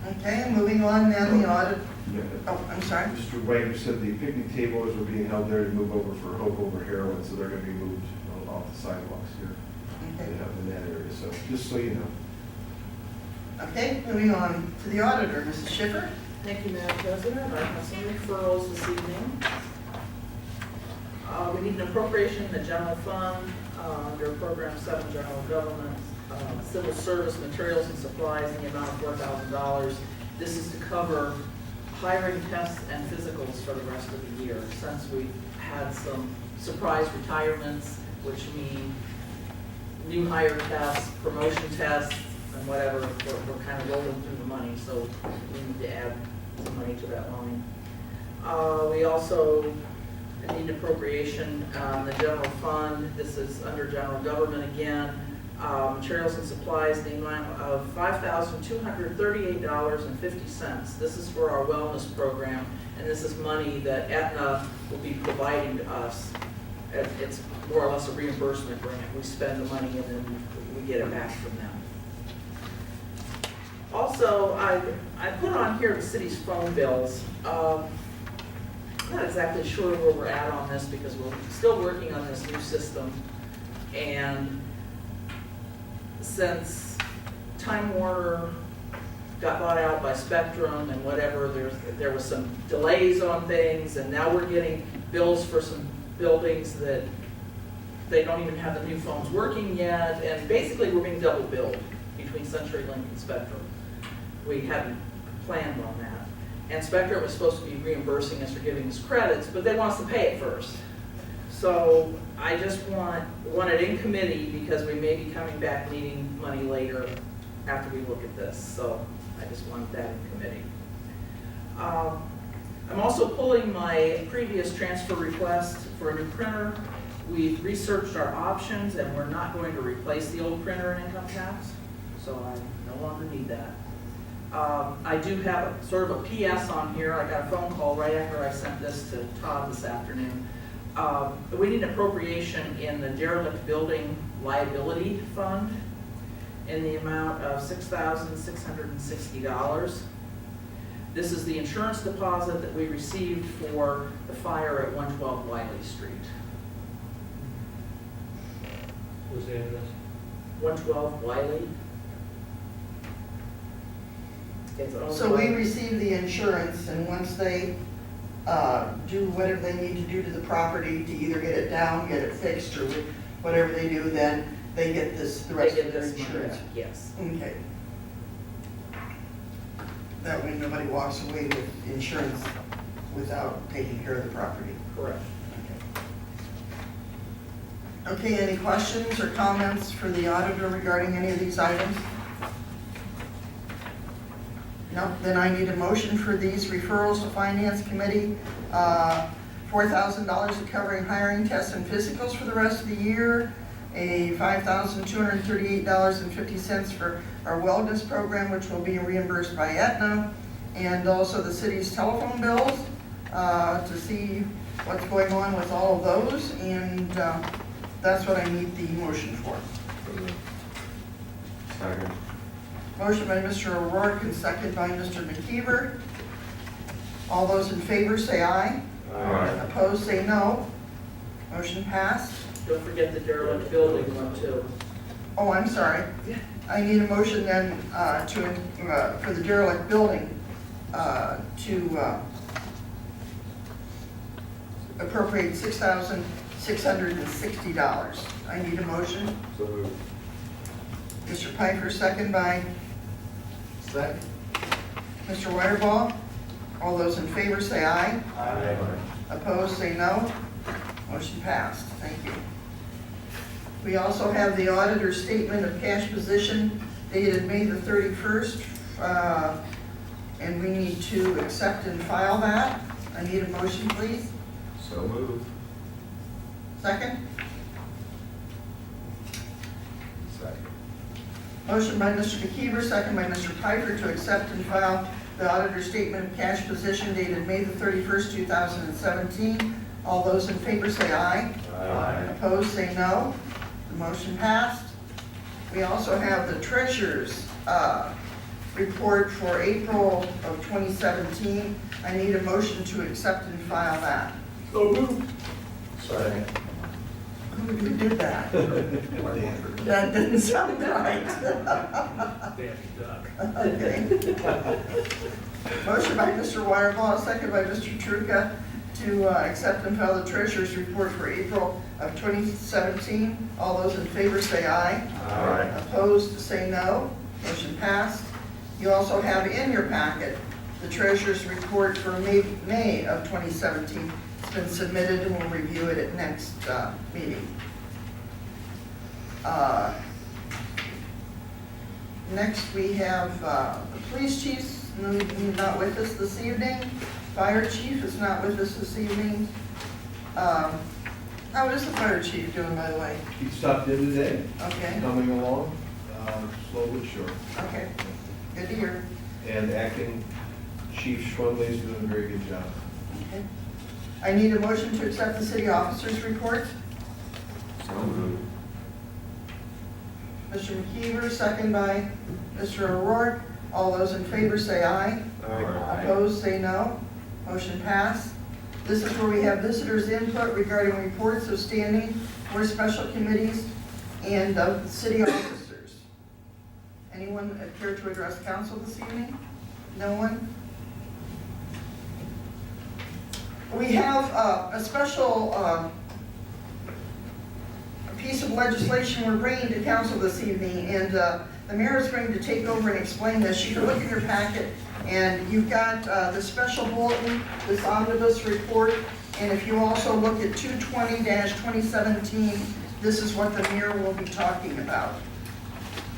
Okay, moving on then, the audit, Yeah. oh, I'm sorry. Mr. Wagner said the picnic tables were being held there to move over for Hope Over Heroin, so they're gonna be moved off the sidewalks here. Okay. In that area, so just so you know. Okay, moving on to the auditor, Mrs. Schiffer. Thank you, Madam President. I have some referrals this evening. We need an appropriation in the general fund, under Program 7, General Government, Civil Service Materials and Supplies in the amount of $4,000. This is to cover hiring tests and physicals for the rest of the year, since we've had some surprise retirements, which mean new hire tests, promotion tests, and whatever. We're kind of rolling through the money, so we need to add some money to that line. We also need appropriation in the general fund. This is under general government again. Materials and supplies in the amount of $5,238.50. This is for our wellness program, and this is money that Aetna will be providing to us. It's more or less a reimbursement grant. We spend the money and then we get it back from them. Also, I put on here the city's phone bills. I'm not exactly sure where we're at on this because we're still working on this new system. And since Time Warner got bought out by Spectrum and whatever, there was some delays on things, and now we're getting bills for some buildings that they don't even have the new phones working yet, and basically we're being double billed between CenturyLink and Spectrum. We hadn't planned on that. And Spectrum was supposed to be reimbursing us or giving us credits, but they want us to pay it first. So I just want it in committee because we may be coming back needing money later after we look at this. So I just want that in committee. I'm also pulling my previous transfer request for a new printer. We've researched our options and we're not going to replace the old printer in income tax. So I no longer need that. I do have a sort of a PS on here. I got a phone call right after I sent this to Todd this afternoon. We need an appropriation in the derelict building liability fund in the amount of $6,660. This is the insurance deposit that we received for the fire at 112 Wiley Street. What's the address? 112 Wiley. It's owned So by- we receive the insurance, and once they do whatever they need to do to the property to either get it down, get it fixed, or whatever they do, then they get the They rest get of their this money insurance. back, yes. Okay. That way nobody walks away with insurance without taking care of the property. Correct. Okay, any questions or comments for the auditor regarding any of these items? No, then I need a motion for these referrals to Finance Committee. $4,000 to covering hiring tests and physicals for the rest of the year. A $5,238.50 for our wellness program, which will be reimbursed by Aetna. And also the city's telephone bills, to see what's going on with all of those. And that's what I need the motion for. Second. Motion by Mr. O'Rourke and second by Mr. McKeever. All those in favor say aye. Aye. Opposed say no. Motion passed. Don't forget the derelict building one too. Oh, I'm sorry. I need a motion then for the derelict building to appropriate $6,660. I need a motion. So moved. Mr. Pfeiffer, second by Second. Mr. Wireball. All those in favor say aye. Aye. Opposed, say no. Motion passed. Thank you. We also have the auditor's statement of cash position dated May the 31st, and we need to accept and file that. I need a motion, please. So moved. Second? Second. Motion by Mr. McKeever, second by Mr. Piper to accept and file the auditor's statement of cash position dated May the 31st, 2017. All those in favor say aye. Aye. Opposed, say no. The motion passed. We also have the treasurer's report for April of 2017. I need a motion to accept and file that. So moved. Second. Who did that? That didn't sound right. Danny Duck. Okay. Motion by Mr. Wireball, second by Mr. Truca to accept and file the treasurer's report for April of 2017. All those in favor say aye. Aye. Opposed, say no. Motion passed. You also have in your packet the treasurer's report for May of 2017. It's been submitted and we'll review it at next meeting. Next, we have the police chief's not with us this evening. Fire chief is not with us this evening. How is the fire chief doing, by the way? He stopped in today, Okay, coming along, slow but sure. okay, good to hear. And acting Chief Schwundley is doing a very good job. Okay. I need a motion to accept the city officers' report. So moved. Mr. McKeever, second by Mr. O'Rourke. All those in favor say aye. Aye. Opposed, say no. Motion passed. This is where we have visitors' input regarding reports of standing or special committees and of city officers. Anyone care to address council this evening? No one? We have a special piece of legislation we're bringing to council this evening, and the mayor is going to take over and explain this. You can look in your packet, and you've got the special bulletin, this omnibus report, and if you also look at 220-2017, this is what the mayor will be talking about.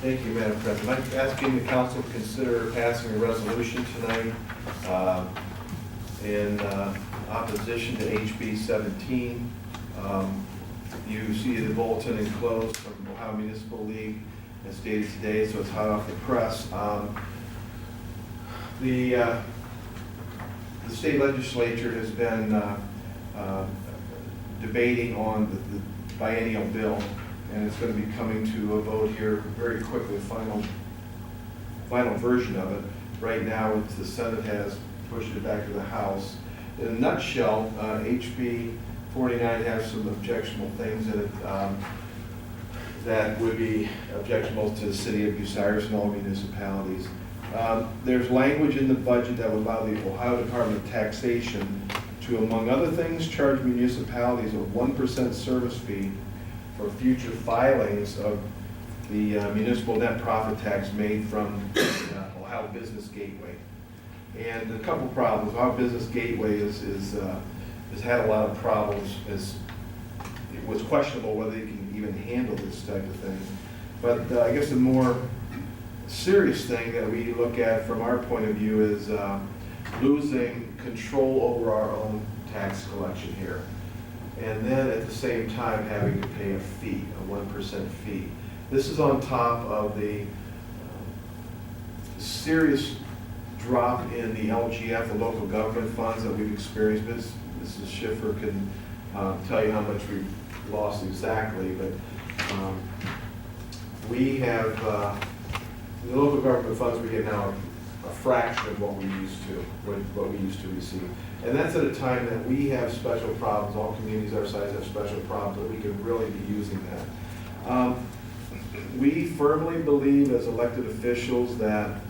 Thank you, Madam President. I'm asking the council to consider passing a resolution tonight in opposition to HB 17. You see the bulletin enclosed from Ohio Municipal League as dated today, so it's hot off the press. The state legislature has been debating on the biennial bill, and it's going to be coming to a vote here very quickly, final version of it. Right now, the Senate has pushed it back to the House. In a nutshell, HB 49 has some objectionable things in it that would be objectionable to the city of Bucyrus and all municipalities. There's language in the budget that would allow the Ohio Department of Taxation to, among other things, charge municipalities a 1% service fee for future filings of the municipal net profit tax made from Ohio Business Gateway. And a couple problems. Ohio Business Gateway has had a lot of problems. It was questionable whether you can even handle this type of thing. But I guess the more serious thing that we look at from our point of view is losing control over our own tax collection here. And then at the same time having to pay a fee, a 1% fee. This is on top of the serious drop in the LGF, the local government funds that we've experienced. Mrs. Schiffer can tell you how much we've lost exactly, but we have, the local government funds we get now a fraction of what we used to receive. And that's at a time that we have special problems, all communities our size have special problems, that we could really be using that. We firmly believe as elected officials that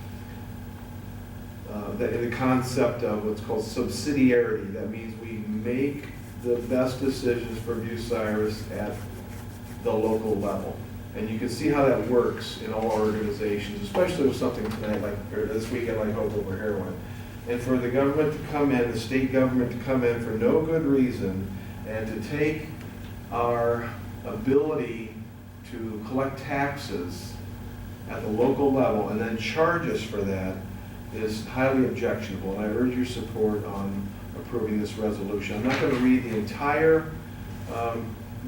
in the concept of what's called subsidiarity, that means we make the best decisions for Bucyrus at the local level. And you can see how that works in all organizations, especially with something tonight, or this weekend, like Hope Over Heroin. And for the government to come in, the state government to come in for no good reason, and to take our ability to collect taxes at the local level and then charge us for that is highly objectionable. And I urge your support on approving this resolution. I'm not going to read the entire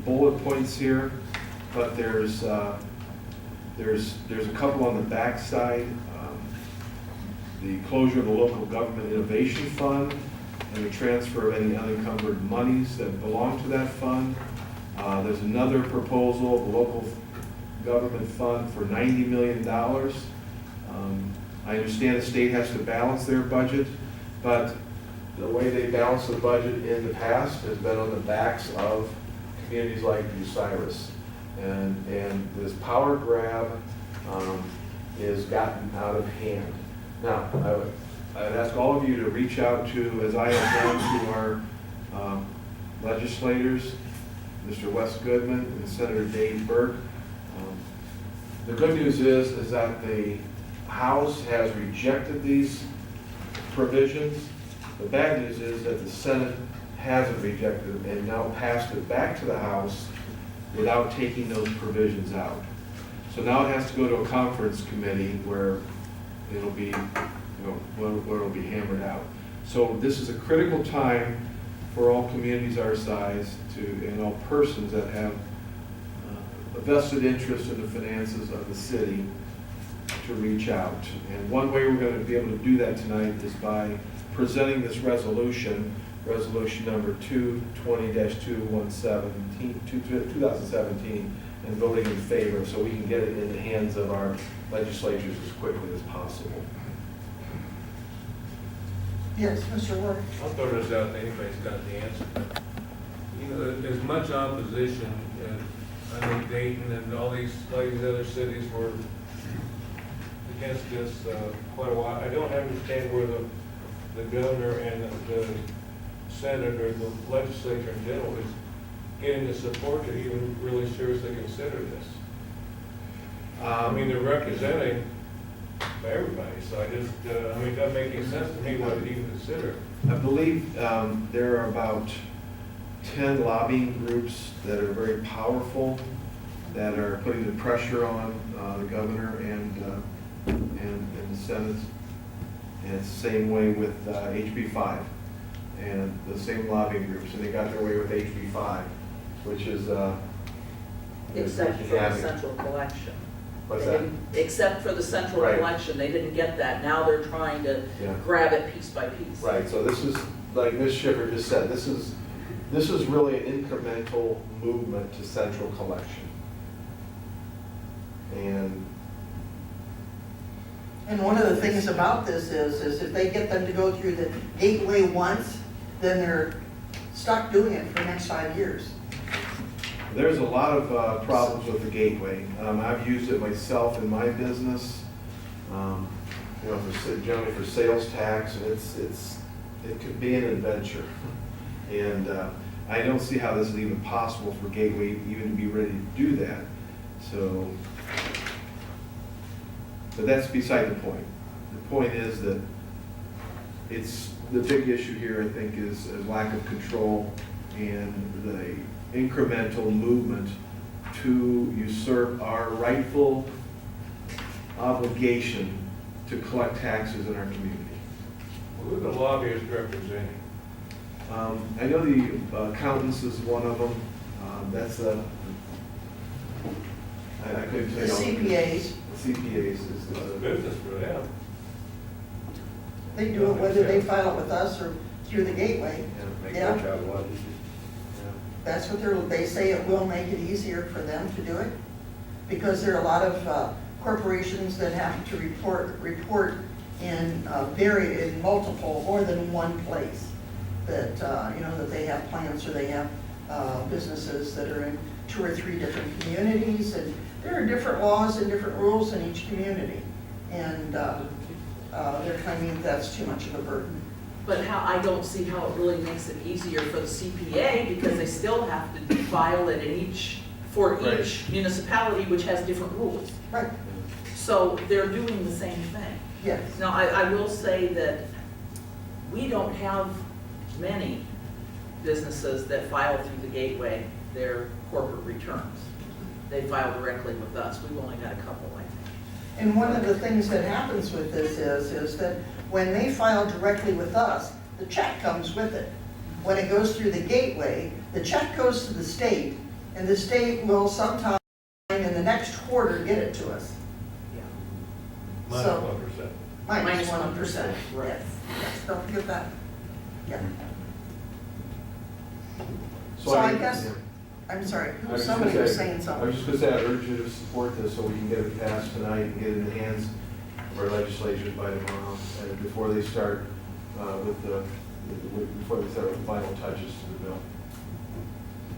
bullet points here, but there's a couple on the back side. The closure of the local government innovation fund and the transfer of any unencumbered monies that belong to that fund. There's another proposal of the local government fund for $90 million. I understand the state has to balance their budget, but the way they balance the budget in the past has been on the backs of communities like Bucyrus. And this power grab is gotten out of hand. Now, I'd ask all of you to reach out to, as I have done, to our legislators, Mr. Wes Goodman and Senator Dave Burke. The good news is that the House has rejected these provisions. The bad news is that the Senate hasn't rejected them and now passed it back to the House without taking those provisions out. So now it has to go to a conference committee where it'll be, where it'll be hammered out. So this is a critical time for all communities our size and all persons that have a vested interest in the finances of the city to reach out. And one way we're going to be able to do that tonight is by presenting this resolution number 2017, and voting in favor so we can get it in the hands of our legislatures as quickly as possible. Yes, Mr. Ward. I'll throw this out, anybody's got the answer. You know, there's much opposition, and I know Dayton and all these other cities were against this quite a while. I don't understand where the governor and the Senate or the legislature in general is getting the support to even really seriously consider this. I mean, they're representing everybody, so it doesn't make any sense to me why to even consider. I believe there are about 10 lobbying groups that are very powerful, that are putting the pressure on the governor and the Senate. And it's the same way with HB5 and the same lobbying groups, and they got their way with HB5, which is Except for the central collection. What's They that? didn't- Except for the central Right. collection, they didn't get that. Now they're trying to Yeah. grab it piece by piece. Right, so this is, like Ms. Schiffer just said, this is really an incremental movement to central collection. And one of the things about this is if they get them to go through the gateway once, then they're stuck doing it for the next 5 years. There's a lot of problems with the gateway. I've used it myself in my business, generally for sales tax, and it could be an adventure. And I don't see how this is even possible for Gateway even to be ready to do that. So, but that's beside the point. The point is that the big issue here, I think, is lack of control and the incremental movement to usurp our rightful obligation to collect taxes in our community. Who are the lobbyists representing? I know the accountants is one of them. That's I couldn't tell The you. CPAs, The CPAs is It's the. business for them. they do it whether they file it with us or through the gateway. Make Yeah. their job a lot easier. That's what they say it will make it easier for them to do it. Because there are a lot of corporations that have to report in multiple, more than one place. That, that they have plants or they have businesses that are in 2 or 3 different communities. And there are different laws and different rules in each community. And they're claiming that's too much of a burden. But I don't see how it really makes it easier for the CPA, because they still have to file it for each municipality, which has different rules. Right, So they're doing the same thing. yes. Now, I will say that we don't have many businesses that file through the gateway their corporate returns. They file directly with us. We've only got a couple, I think. And one of the things that happens with this is that when they file directly with us, the check comes with it. When it goes through the gateway, the check goes to the state, and the state will sometime in the next quarter get it to us. Minus So- 1%. Minus Minus 1%. 1%, right. Yes, don't forget that. Yeah. So I guess, yeah. I'm sorry, I was somebody gonna was say- saying I something. was just going to say, I urge you to support this so we can get it passed tonight and get it in the hands for legislation by tomorrow, and before they start with the final touches to the bill.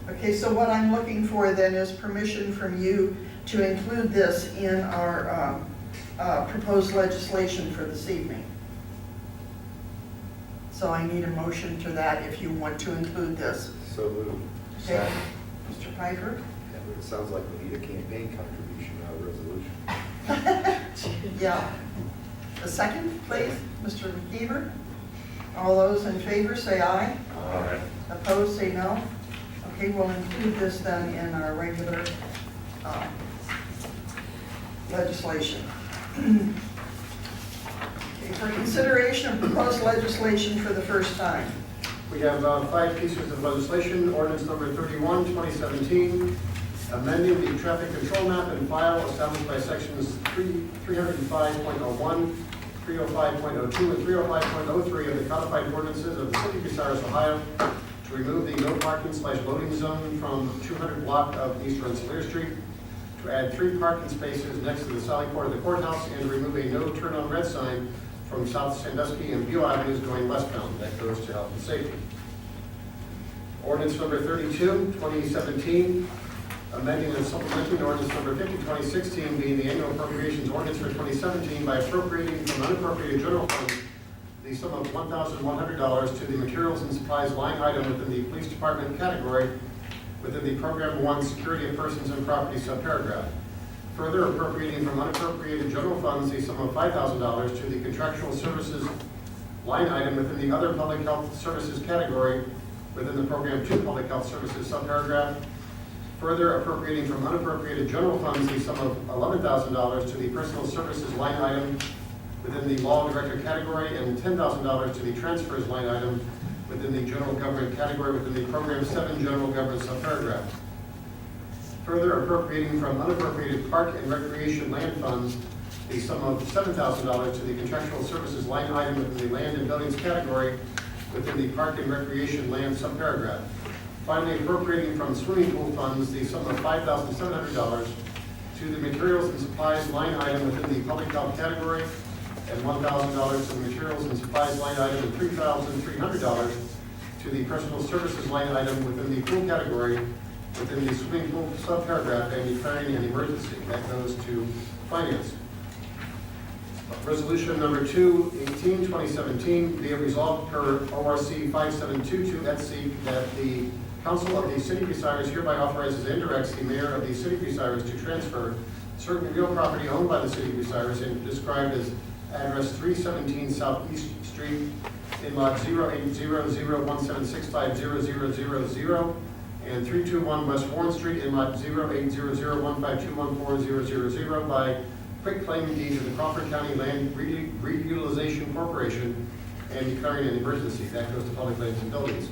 Okay, so what I'm looking for then is permission from you to include this in our proposed legislation for this evening. So I need a motion to that if you want to include this. So moved. Okay, Mr. Piper? Yeah, it sounds like we need a campaign contribution, not a resolution. Yeah. A second, please, Mr. McKeever? All those in favor, say aye. Aye. Opposed, say no. Okay, we'll include this then in our regular legislation. Okay, for consideration of proposed legislation for the first time. We have 5 pieces of legislation. Ordinance number 31, 2017, amending the traffic control map and file established by sections 305.01, 305.02, and 305.03 of the codified ordinances of the City of Bucyrus, Ohio, to remove the no parking/loading zone from 200 block of East Rensselaer Street, to add 3 parking spaces next to the Sally Port of the courthouse, and to remove a no turn on red sign from South Sandusky and Beale Avenues going westbound. That goes to health and safety. Ordinance number 32, 2017, amending and supplementing ordinance number 50, 2016, being the annual appropriations ordinance for 2017 by appropriating from unappropriated general funds the sum of $1,100 to the materials and supplies line item within the police department category within the Program 1 Security of Persons and Property subparagraph. Further appropriating from unappropriated general funds the sum of $5,000 to the contractual services line item within the other public health services category within the Program 2 Public Health Services subparagraph. Further appropriating from unappropriated general funds the sum of $11,000 to the personal services line item within the law director category and $10,000 to the transfers line item within the general government category within the Program 7 General Government subparagraph. Further appropriating from unappropriated park and recreation land funds the sum of $7,000 to the contractual services line item within the land and buildings category within the park and recreation land subparagraph. Finally, appropriating from swimming pool funds the sum of $5,700 to the materials and supplies line item within the public health category and $1,000 to the materials and supplies line item and $3,300 to the personal services line item within the pool category within the swimming pool subparagraph and declaring an emergency. That goes to finance. Resolution number 218, 2017, be it resolved per ORC 5722 et seq. That the Council of the City of Bucyrus hereby authorizes and directs the Mayor of the City of Bucyrus to transfer certain real property owned by the City of Bucyrus and described as address 317 Southeast Street in lot 080017650000 and 321 West Warren Street in lot 080015214000 by quick claim deed to the Crawford County Land Reutilization Corporation and declaring an emergency. That goes to public lands and buildings.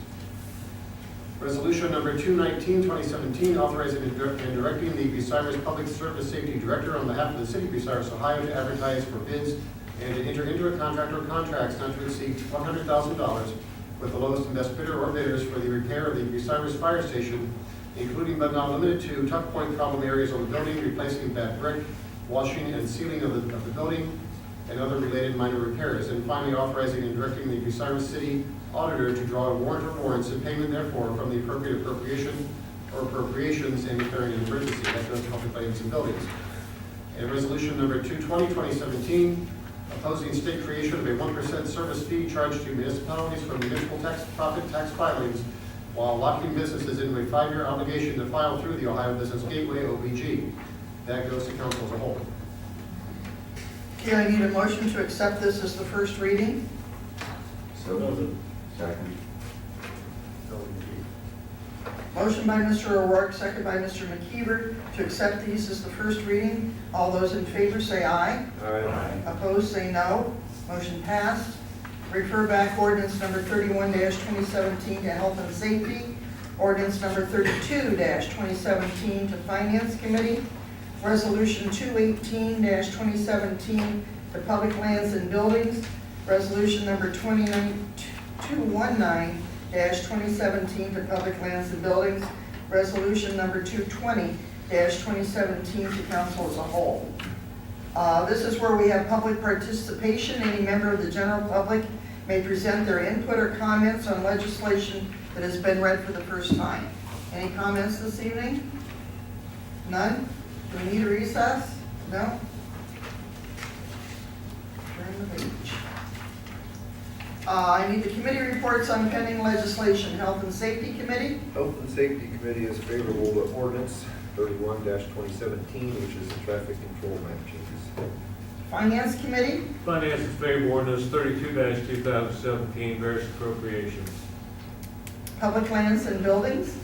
Resolution number 219, 2017, authorizing and directing the Bucyrus Public Service Safety Director on behalf of the City of Bucyrus, Ohio, to advertise for bids and to enter into a contract or contracts not to exceed $100,000 with the lowest and best bidder or bidders for the repair of the Bucyrus Fire Station, including but not limited to tuck point problem areas on the building, replacing bad brick, washing and sealing of the building, and other related minor repairs. And finally, authorizing and directing the Bucyrus City Auditor to draw a warrant or warrants and payment therefore from the appropriate appropriation or appropriations and declaring an emergency. That goes to public lands and buildings. And resolution number 220, 2017, opposing state creation of a 1% service fee charged to municipalities for municipal tax profit tax filings while locking businesses into a 5-year obligation to file through the Ohio Business Gateway, OBG. That goes to council as a whole. Okay, I need a motion to accept this as the first reading. So moved. Second. Motion by Mr. O'Rourke, second by Mr. McKeever, to accept these as the first reading. All those in favor say aye. Aye. Opposed, say no. Motion passed. Refer back ordinance number 31-2017 to Health and Safety. Ordinance number 32-2017 to Finance Committee. Resolution 218-2017 to Public Lands and Buildings. Resolution number 219-2017 to Public Lands and Buildings. Resolution number 220-2017 to Council as a whole. This is where we have public participation. Any member of the general public may present their input or comments on legislation that has been read for the first time. Any comments this evening? None? Do we need a recess? No? Turn the page. I need the committee reports on pending legislation. Health and Safety Committee? Health and Safety Committee is favorable to ordinance 31-2017, which is the traffic control map changes. Finance Committee? Finance is favorable ordinance 32-2017, various appropriations. Public Lands and Buildings?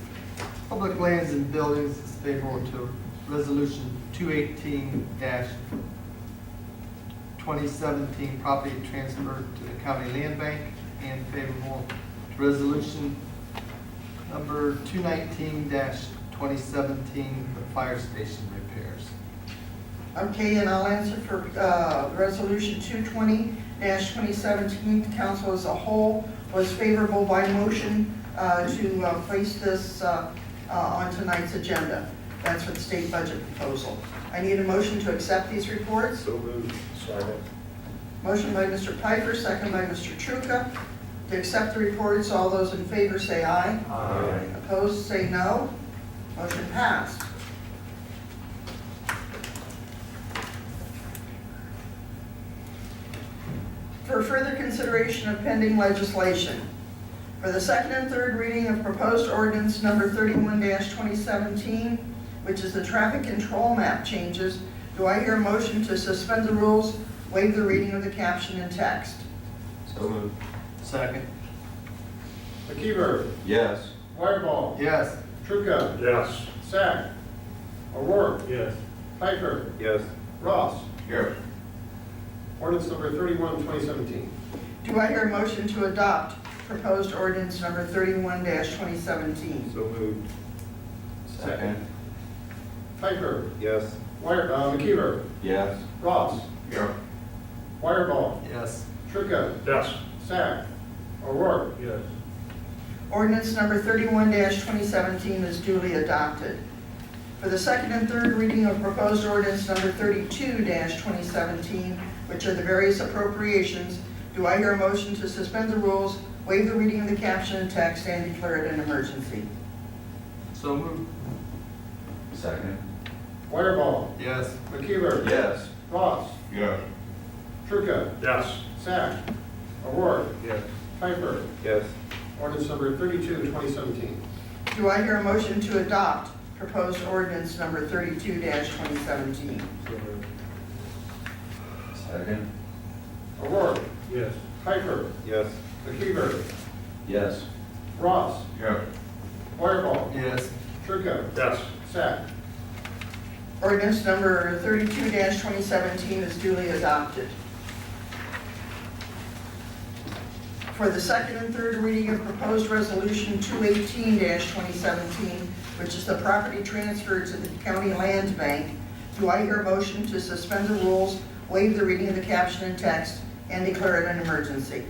Public Lands and Buildings is favorable to Resolution 218-2017, property transfer to the county land bank, and favorable to Resolution number 219-2017, the fire station repairs. Okay, and I'll answer for Resolution 220-2017. The council as a whole was favorable by motion to place this on tonight's agenda. That's for the state budget proposal. I need a motion to accept these reports. So moved. Second. Motion by Mr. Piper, second by Mr. Truca. To accept the reports, all those in favor say aye. Aye. Opposed, say no. Motion passed. For further consideration of pending legislation, for the second and third reading of proposed ordinance number 31-2017, which is the traffic control map changes, do I hear a motion to suspend the rules, waive the reading of the caption and text? So moved. Second. McKeever, Yes. Wireball, Yes. Truca, Yes. Sack, O'Rourke, Yes. Piper, Yes. Ross. Here. Ordinance number 31-2017. Do I hear a motion to adopt proposed ordinance number 31-2017? So moved. Second. Piper, Yes. McKeever, Yes. Ross, Here. Wireball, Yes. Truca, Yes. Sack, O'Rourke. Yes. Ordinance number 31-2017 is duly adopted. For the second and third reading of proposed ordinance number 32-2017, which are the various appropriations, do I hear a motion to suspend the rules, waive the reading of the caption and text, and declare it an emergency? So moved. Second. Wireball, Yes. McKeever, Yes. Ross, Yes. Truca, Yes. Sack, O'Rourke, Yes. Piper. Yes. Ordinance number 32-2017. Do I hear a motion to adopt proposed ordinance number 32-2017? So moved. Second. O'Rourke, Yes. Piper, Yes. McKeever, Yes. Ross, Here. Wireball, Yes. Truca, Yes. Sack. Ordinance number 32-2017 is duly adopted. For the second and third reading of proposed resolution 218-2017, which is the property transfer to the county land bank, do I hear a motion to suspend the rules, waive the reading of the caption and text, and declare it an emergency?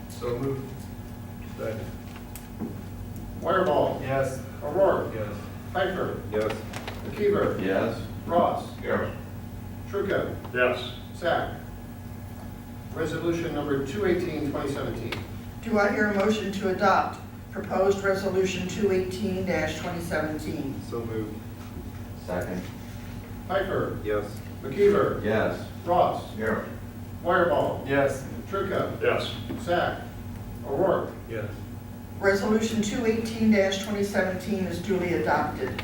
So moved. Second. Wireball, Yes. O'Rourke, Yes. Piper, Yes. McKeever, Yes. Ross, Here. Truca, Yes. Sack. Resolution number 218-2017. Do I hear a motion to adopt proposed resolution 218-2017? So moved. Second. Piper, Yes. McKeever, Yes. Ross, Here. Wireball, Yes. Truca, Yes. Sack, O'Rourke. Yes. Resolution 218-2017 is duly adopted.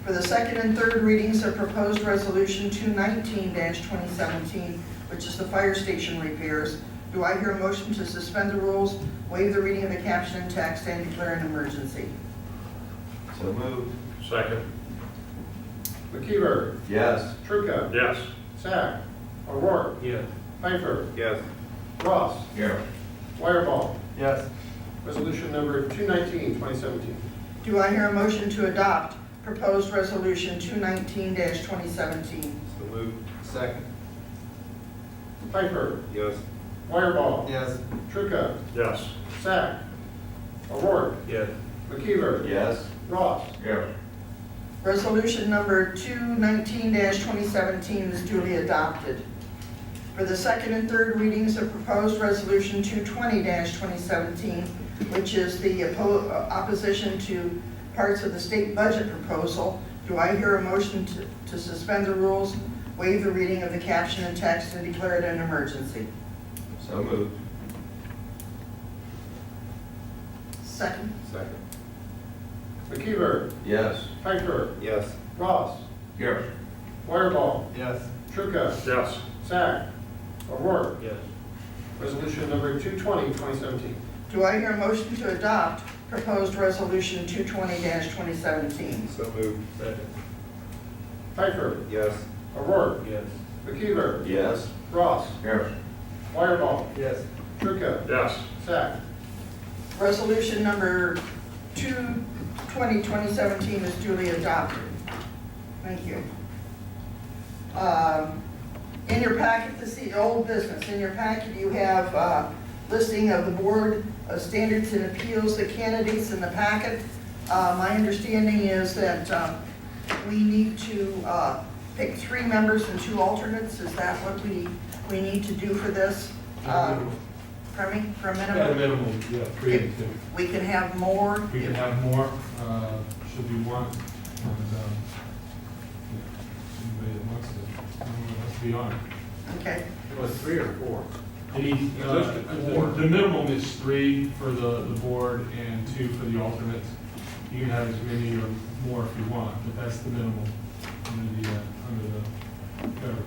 For the second and third readings of proposed resolution 219-2017, which is the fire station repairs, do I hear a motion to suspend the rules, waive the reading of the caption and text, and declare an emergency? So moved. Second. McKeever, Yes. Truca, Yes. Sack, O'Rourke, Yes. Piper, Yes. Ross, Here. Wireball. Yes. Resolution number 219-2017. Do I hear a motion to adopt proposed resolution 219-2017? So moved. Second. Piper, Yes. Wireball, Yes. Truca, Yes. Sack, O'Rourke, Yes. McKeever, Yes. Ross. Here. Resolution number 219-2017 is duly adopted. For the second and third readings of proposed resolution 220-2017, which is the opposition to parts of the state budget proposal, do I hear a motion to suspend the rules, waive the reading of the caption and text, and declare it an emergency? So moved. Second. Second. McKeever, Yes. Piper, Yes. Ross, Yes. Wireball, Yes. Trucca, Yes. Sack, O'Rourke. Yes. Resolution number 220-2017. Do I hear a motion to adopt proposed resolution 220-2017? So moved. Second. Piper, Yes. O'Rourke, Yes. McKeever, Yes. Ross, Yes. Wireball, Yes. Trucca, Yes. Sack. Resolution number 220-2017 is duly adopted. Thank you. In your packet, old business, in your packet you have listing of the Board of Standards and Appeals, the candidates in the packet. My understanding is that we need to pick 3 members and 2 alternates. Is that what we need to do for this? Pardon me, for a At a minimum? minimum, yeah, 3 and 2. We can have more. We can have more, should we want, and, anybody that wants to be on it. Okay, Was 3 or 4? The minimum is 3 for the board and 2 for the alternates. You can have as many or more if you want, but that's the minimum under the code.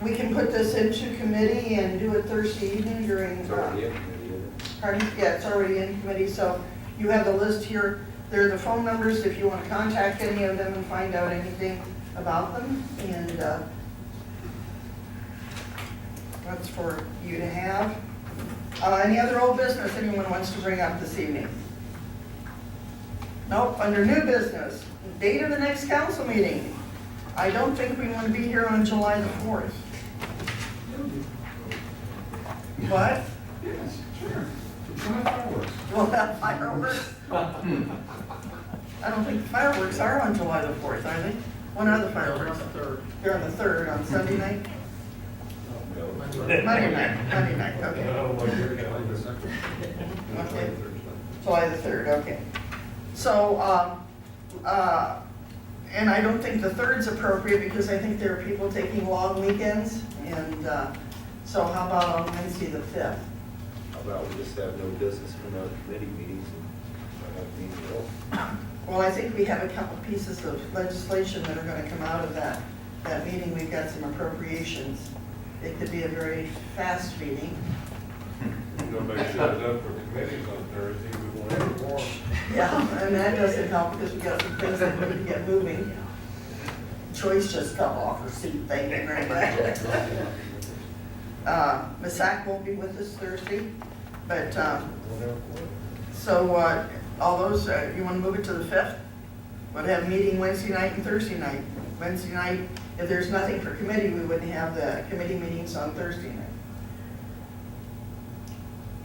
we can put this into committee and do it Thursday evening during, It's already in committee, isn't it? pardon? Yeah, it's already in committee, so you have the list here. There are the phone numbers if you want to contact any of them and find out anything about them, and that's for you to have. Any other old business anyone wants to bring up this evening? Nope, under new business, date of the next council meeting. I don't think we want to be here on July the 4th. What? Yes, sure. Fireworks. We'll have fireworks? I don't think fireworks are on July the 4th, are they? When are the fireworks? They're on the 3rd, on Sunday night? Monday night, okay. Okay. July the 3rd, okay. So, and I don't think the 3rd's appropriate because I think there are people taking long weekends. And so how about on Wednesday the 5th? How about we just have no business from our committee meetings and not have meetings at all? Well, I think we have a couple pieces of legislation that are going to come out of that meeting. We've got some appropriations. It could be a very fast meeting. Nobody shows up for committees on Thursday, we won't have more. Yeah, and that doesn't help because we got some things that need to get moving. Joyce just got off her seat, thank you very much. Ms. Sack won't be with us Thursday, but, so, all those, you want to move it to the 5th? We'll have a meeting Wednesday night and Thursday night. Wednesday night, if there's nothing for committee, we wouldn't have the committee meetings on Thursday night.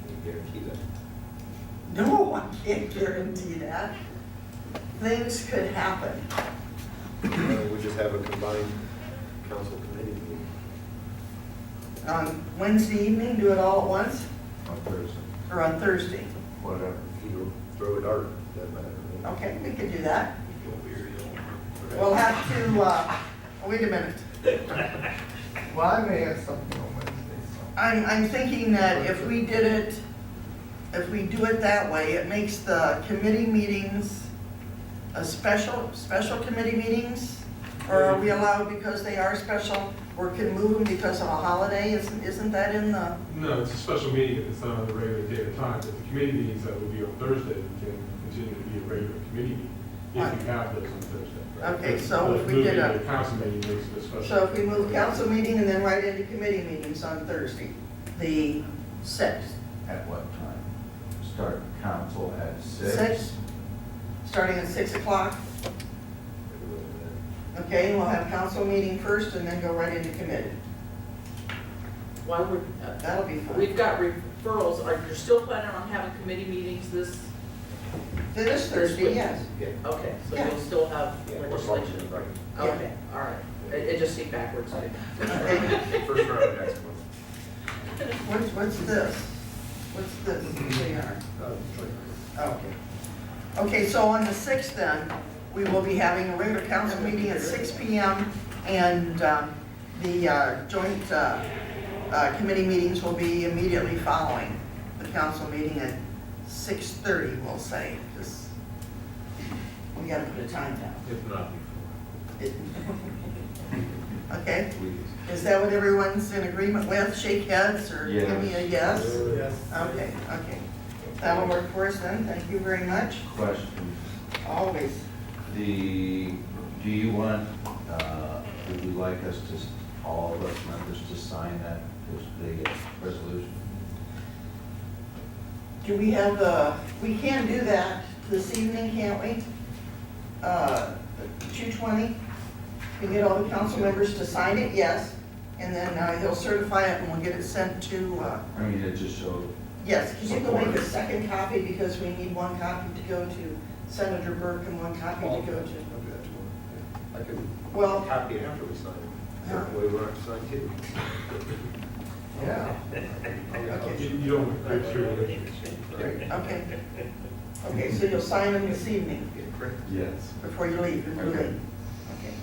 Can you guarantee that? No, I can't guarantee that. Things could happen. We just have a combined council committee meeting On Wednesday evening, do it all at once, On Thursday. or on Thursday? Whatever. either throw a dart, doesn't matter to me. Okay, we could do that. We'll have to, wait a minute. Well, I may have something on Wednesday, so. I'm thinking that if we do it that way, it makes the committee meetings a special committee meetings? Or are we allowed because they are special, or can move them because of a holiday? Isn't that in the, No, it's a special meeting, it's not on the regular date or time, but the committee meetings that will be on Thursday can continue to be a regular committee meeting, if you have those on Thursday. Okay, so if we Moving did a- the council meeting makes it a special. so if we move council meeting and then right into committee meetings on Thursday, the 6th? At what time? Start council at 6? 6, starting at 6 o'clock. Okay, and we'll have council meeting first and then go right into committee. Why would, That'll be fun. we've got referrals, are you still planning on having committee meetings this This Thursday, yes. Okay, so Yeah. you'll still have Yeah, legislation? Right. Okay, all right. It just seemed backwards to me. Okay. First round next month. What's this? What's this? JR? Okay. Okay, so on the 6th then, we will be having a regular council meeting at 6 p.m. and the joint committee meetings will be immediately following the council meeting at 6:30, we'll say. Just, we gotta put a time down. If not Okay? Is that what everyone's in agreement with? Shake heads or give me a yes? Yes. Okay, okay. That'll work for us then. Thank you very much. Question, Always. do you want, would you like us to, all of us members to sign that, the resolution? Do we have we can do that this evening, can't we? 2:20? We get all the council members to sign it, yes. And then he'll certify it and we'll get it sent to, I mean, it just showed, yes, because you can make a second copy because we need one copy to go to Senator Burke and one copy to go to, I'll do that tomorrow. I can well, copy it after we sign it. Yeah. That way we don't have to sign too. Yeah. You don't make sure. Okay. Okay, so you'll sign them this evening yes. before you leave, if you leave. Okay.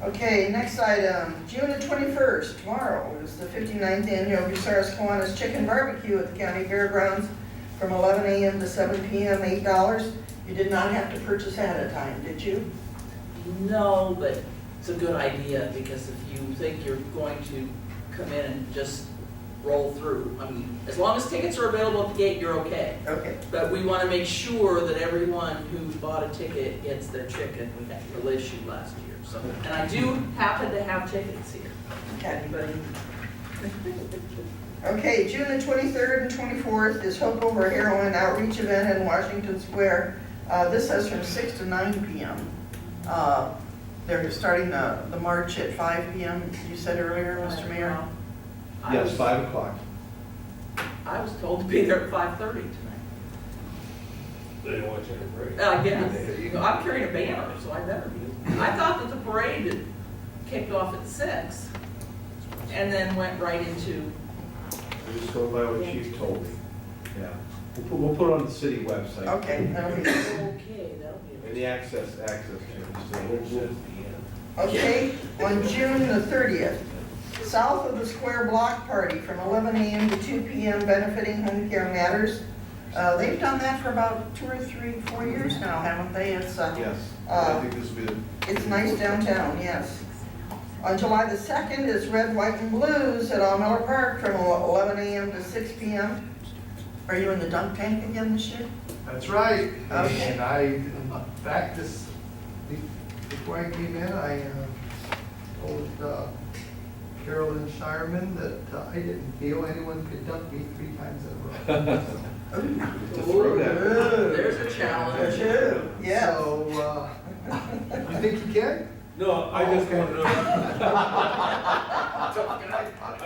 Okay, next item, June the 21st, tomorrow, is the 59th annual Bucyrus Kiwanis Chicken Barbecue at the county fairgrounds from 11 a.m. to 7 p.m., $8. You did not have to purchase ahead of time, did you? No, but it's a good idea, because if you think you're going to come in and just roll through, I mean, as long as tickets are available at the gate, you're okay. Okay. But we want to make sure that everyone who bought a ticket gets their chicken. We had a real issue last year, so. And I do happen to have tickets here. Okay. Anybody? Okay, June the 23rd and 24th is Hope Over Heroin Outreach Event in Washington Square. This is from 6 to 9 p.m. They're starting the march at 5 p.m., you said earlier, Mr. Mayor? I Yes, was- 5 o'clock. I was told to be there at 5:30 tonight. They didn't want you to break. I guess. I'm carrying a banner, so I better be. I thought that the parade had kicked off at 6 and then went right into, I'm just going by what Chief told me. Yeah. We'll put it on the city website. Okay, that'll be, okay, that'll be. And the access changes. okay, on June the 30th, south of the Square Block Party from 11 a.m. to 2 p.m. benefiting Home Care Matters. They've done that for about 2 or 3, 4 years now, haven't they? It's, Yes, I think this will be it's nice downtown, yes. On July the 2nd is Red, White, and Blues at All Miller Park from 11 a.m. to 6 p.m. Are you in the dunk tank again this year? That's right. Okay. And I, in fact, before I came in, I told Carolyn Shireman that I didn't feel anyone could dunk me 3 times in a row. Ooh, There's a challenge. Two, yeah. So, you think you can? No, I just want to know, I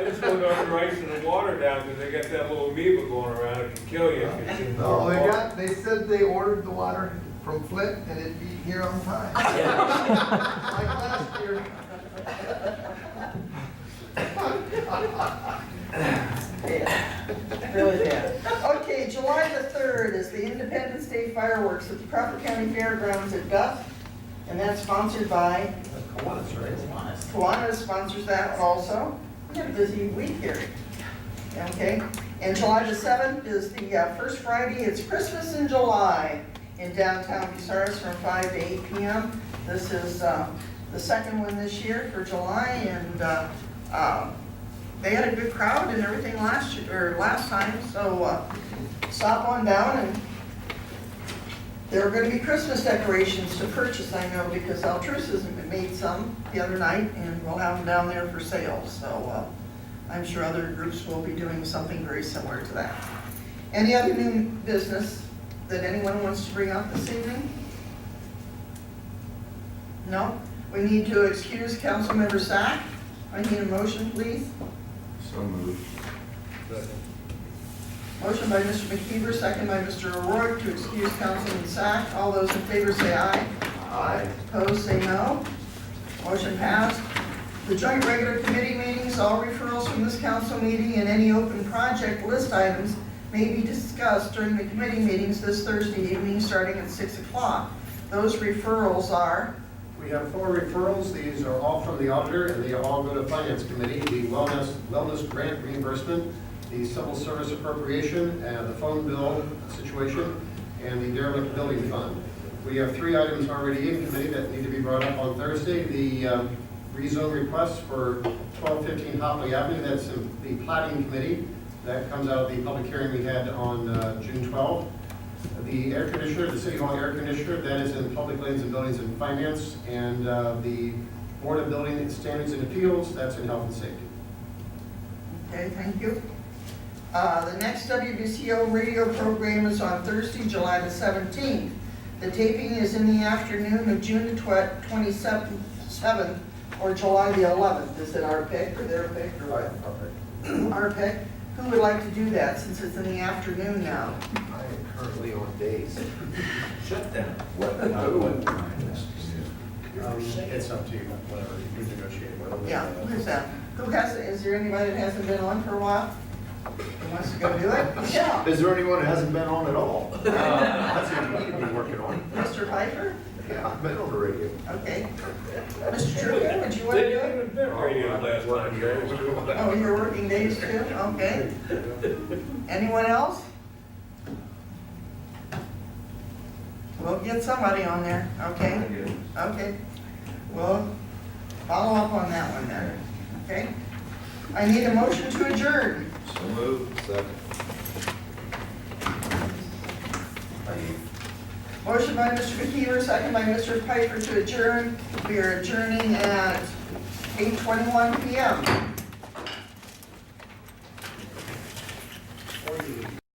just want to know if you're icing the water down, because they got that little amoeba going around, it can kill you. if it's in the No, water. they said they ordered the water from Flint and it'd be here on time. Like last year. Yeah, really bad. Okay, July the 3rd is the Independence Day fireworks at the Crawford County Fairgrounds at Duff, and that's sponsored by Kiwanis sponsors that one also. We got a busy week here. Okay, and July the 7th is the first Friday. It's Christmas in July in downtown Bucyrus from 5 to 8 p.m. This is the second one this year for July, and they had a good crowd and everything last time, so stop on down, and there are going to be Christmas decorations to purchase, I know, because Altrusis made some the other night, and we'll have them down there for sale, so I'm sure other groups will be doing something very similar to that. Any other new business that anyone wants to bring up this evening? No? We need to excuse Councilmember Sack. I need a motion, please. So moved. Motion by Mr. McKeever, second by Mr. O'Rourke to excuse Councilman Sack. All those in favor say aye. Aye. Opposed, say no. Motion passed. The joint regular committee meetings, all referrals from this council meeting and any open project list items may be discussed during the committee meetings this Thursday evening, starting at 6 o'clock. Those referrals are, We have 4 referrals. These are all from the auditor, and they all go to Finance Committee. The wellness grant reimbursement, the civil service appropriation, and the phone bill situation, and the derelict building fund. We have 3 items already in committee that need to be brought up on Thursday. The rezone request for 1215 Hopley Avenue, that's in the plating committee. That comes out of the public hearing we had on June 12th. The air conditioner, the City Hall air conditioner, that is in Public Lands and Buildings and Finance. And the Board of Building Standards and Appeals, that's in Health and Safety. okay, thank you. The next WBCO radio program is on Thursday, July the 17th. The taping is in the afternoon of June the 27th or July the 11th. Is it our pick or their pick or what? Our pick. Who would like to do that since it's in the afternoon now? I am currently on days. Shut down. What time is It's up to you, whatever you negotiate. whatever. Yeah, who's that? Who has, is there anybody that hasn't been on for a while? Who wants to go do it? Yeah. Is there anyone that hasn't been on at all? That's what you need to be working on. Mr. Piper? Yeah, I've been on the radio. Okay. Mr. Truitt, would you want to do it? Radio last time, guys. Oh, you're working days too? Okay. Anyone else? We'll get somebody on there, okay? Okay. We'll follow up on that one then, okay? I need a motion to adjourn. So moved. Second. Motion by Mr. McKeever, second by Mr. Piper to adjourn. We are adjourning at 8:21 PM.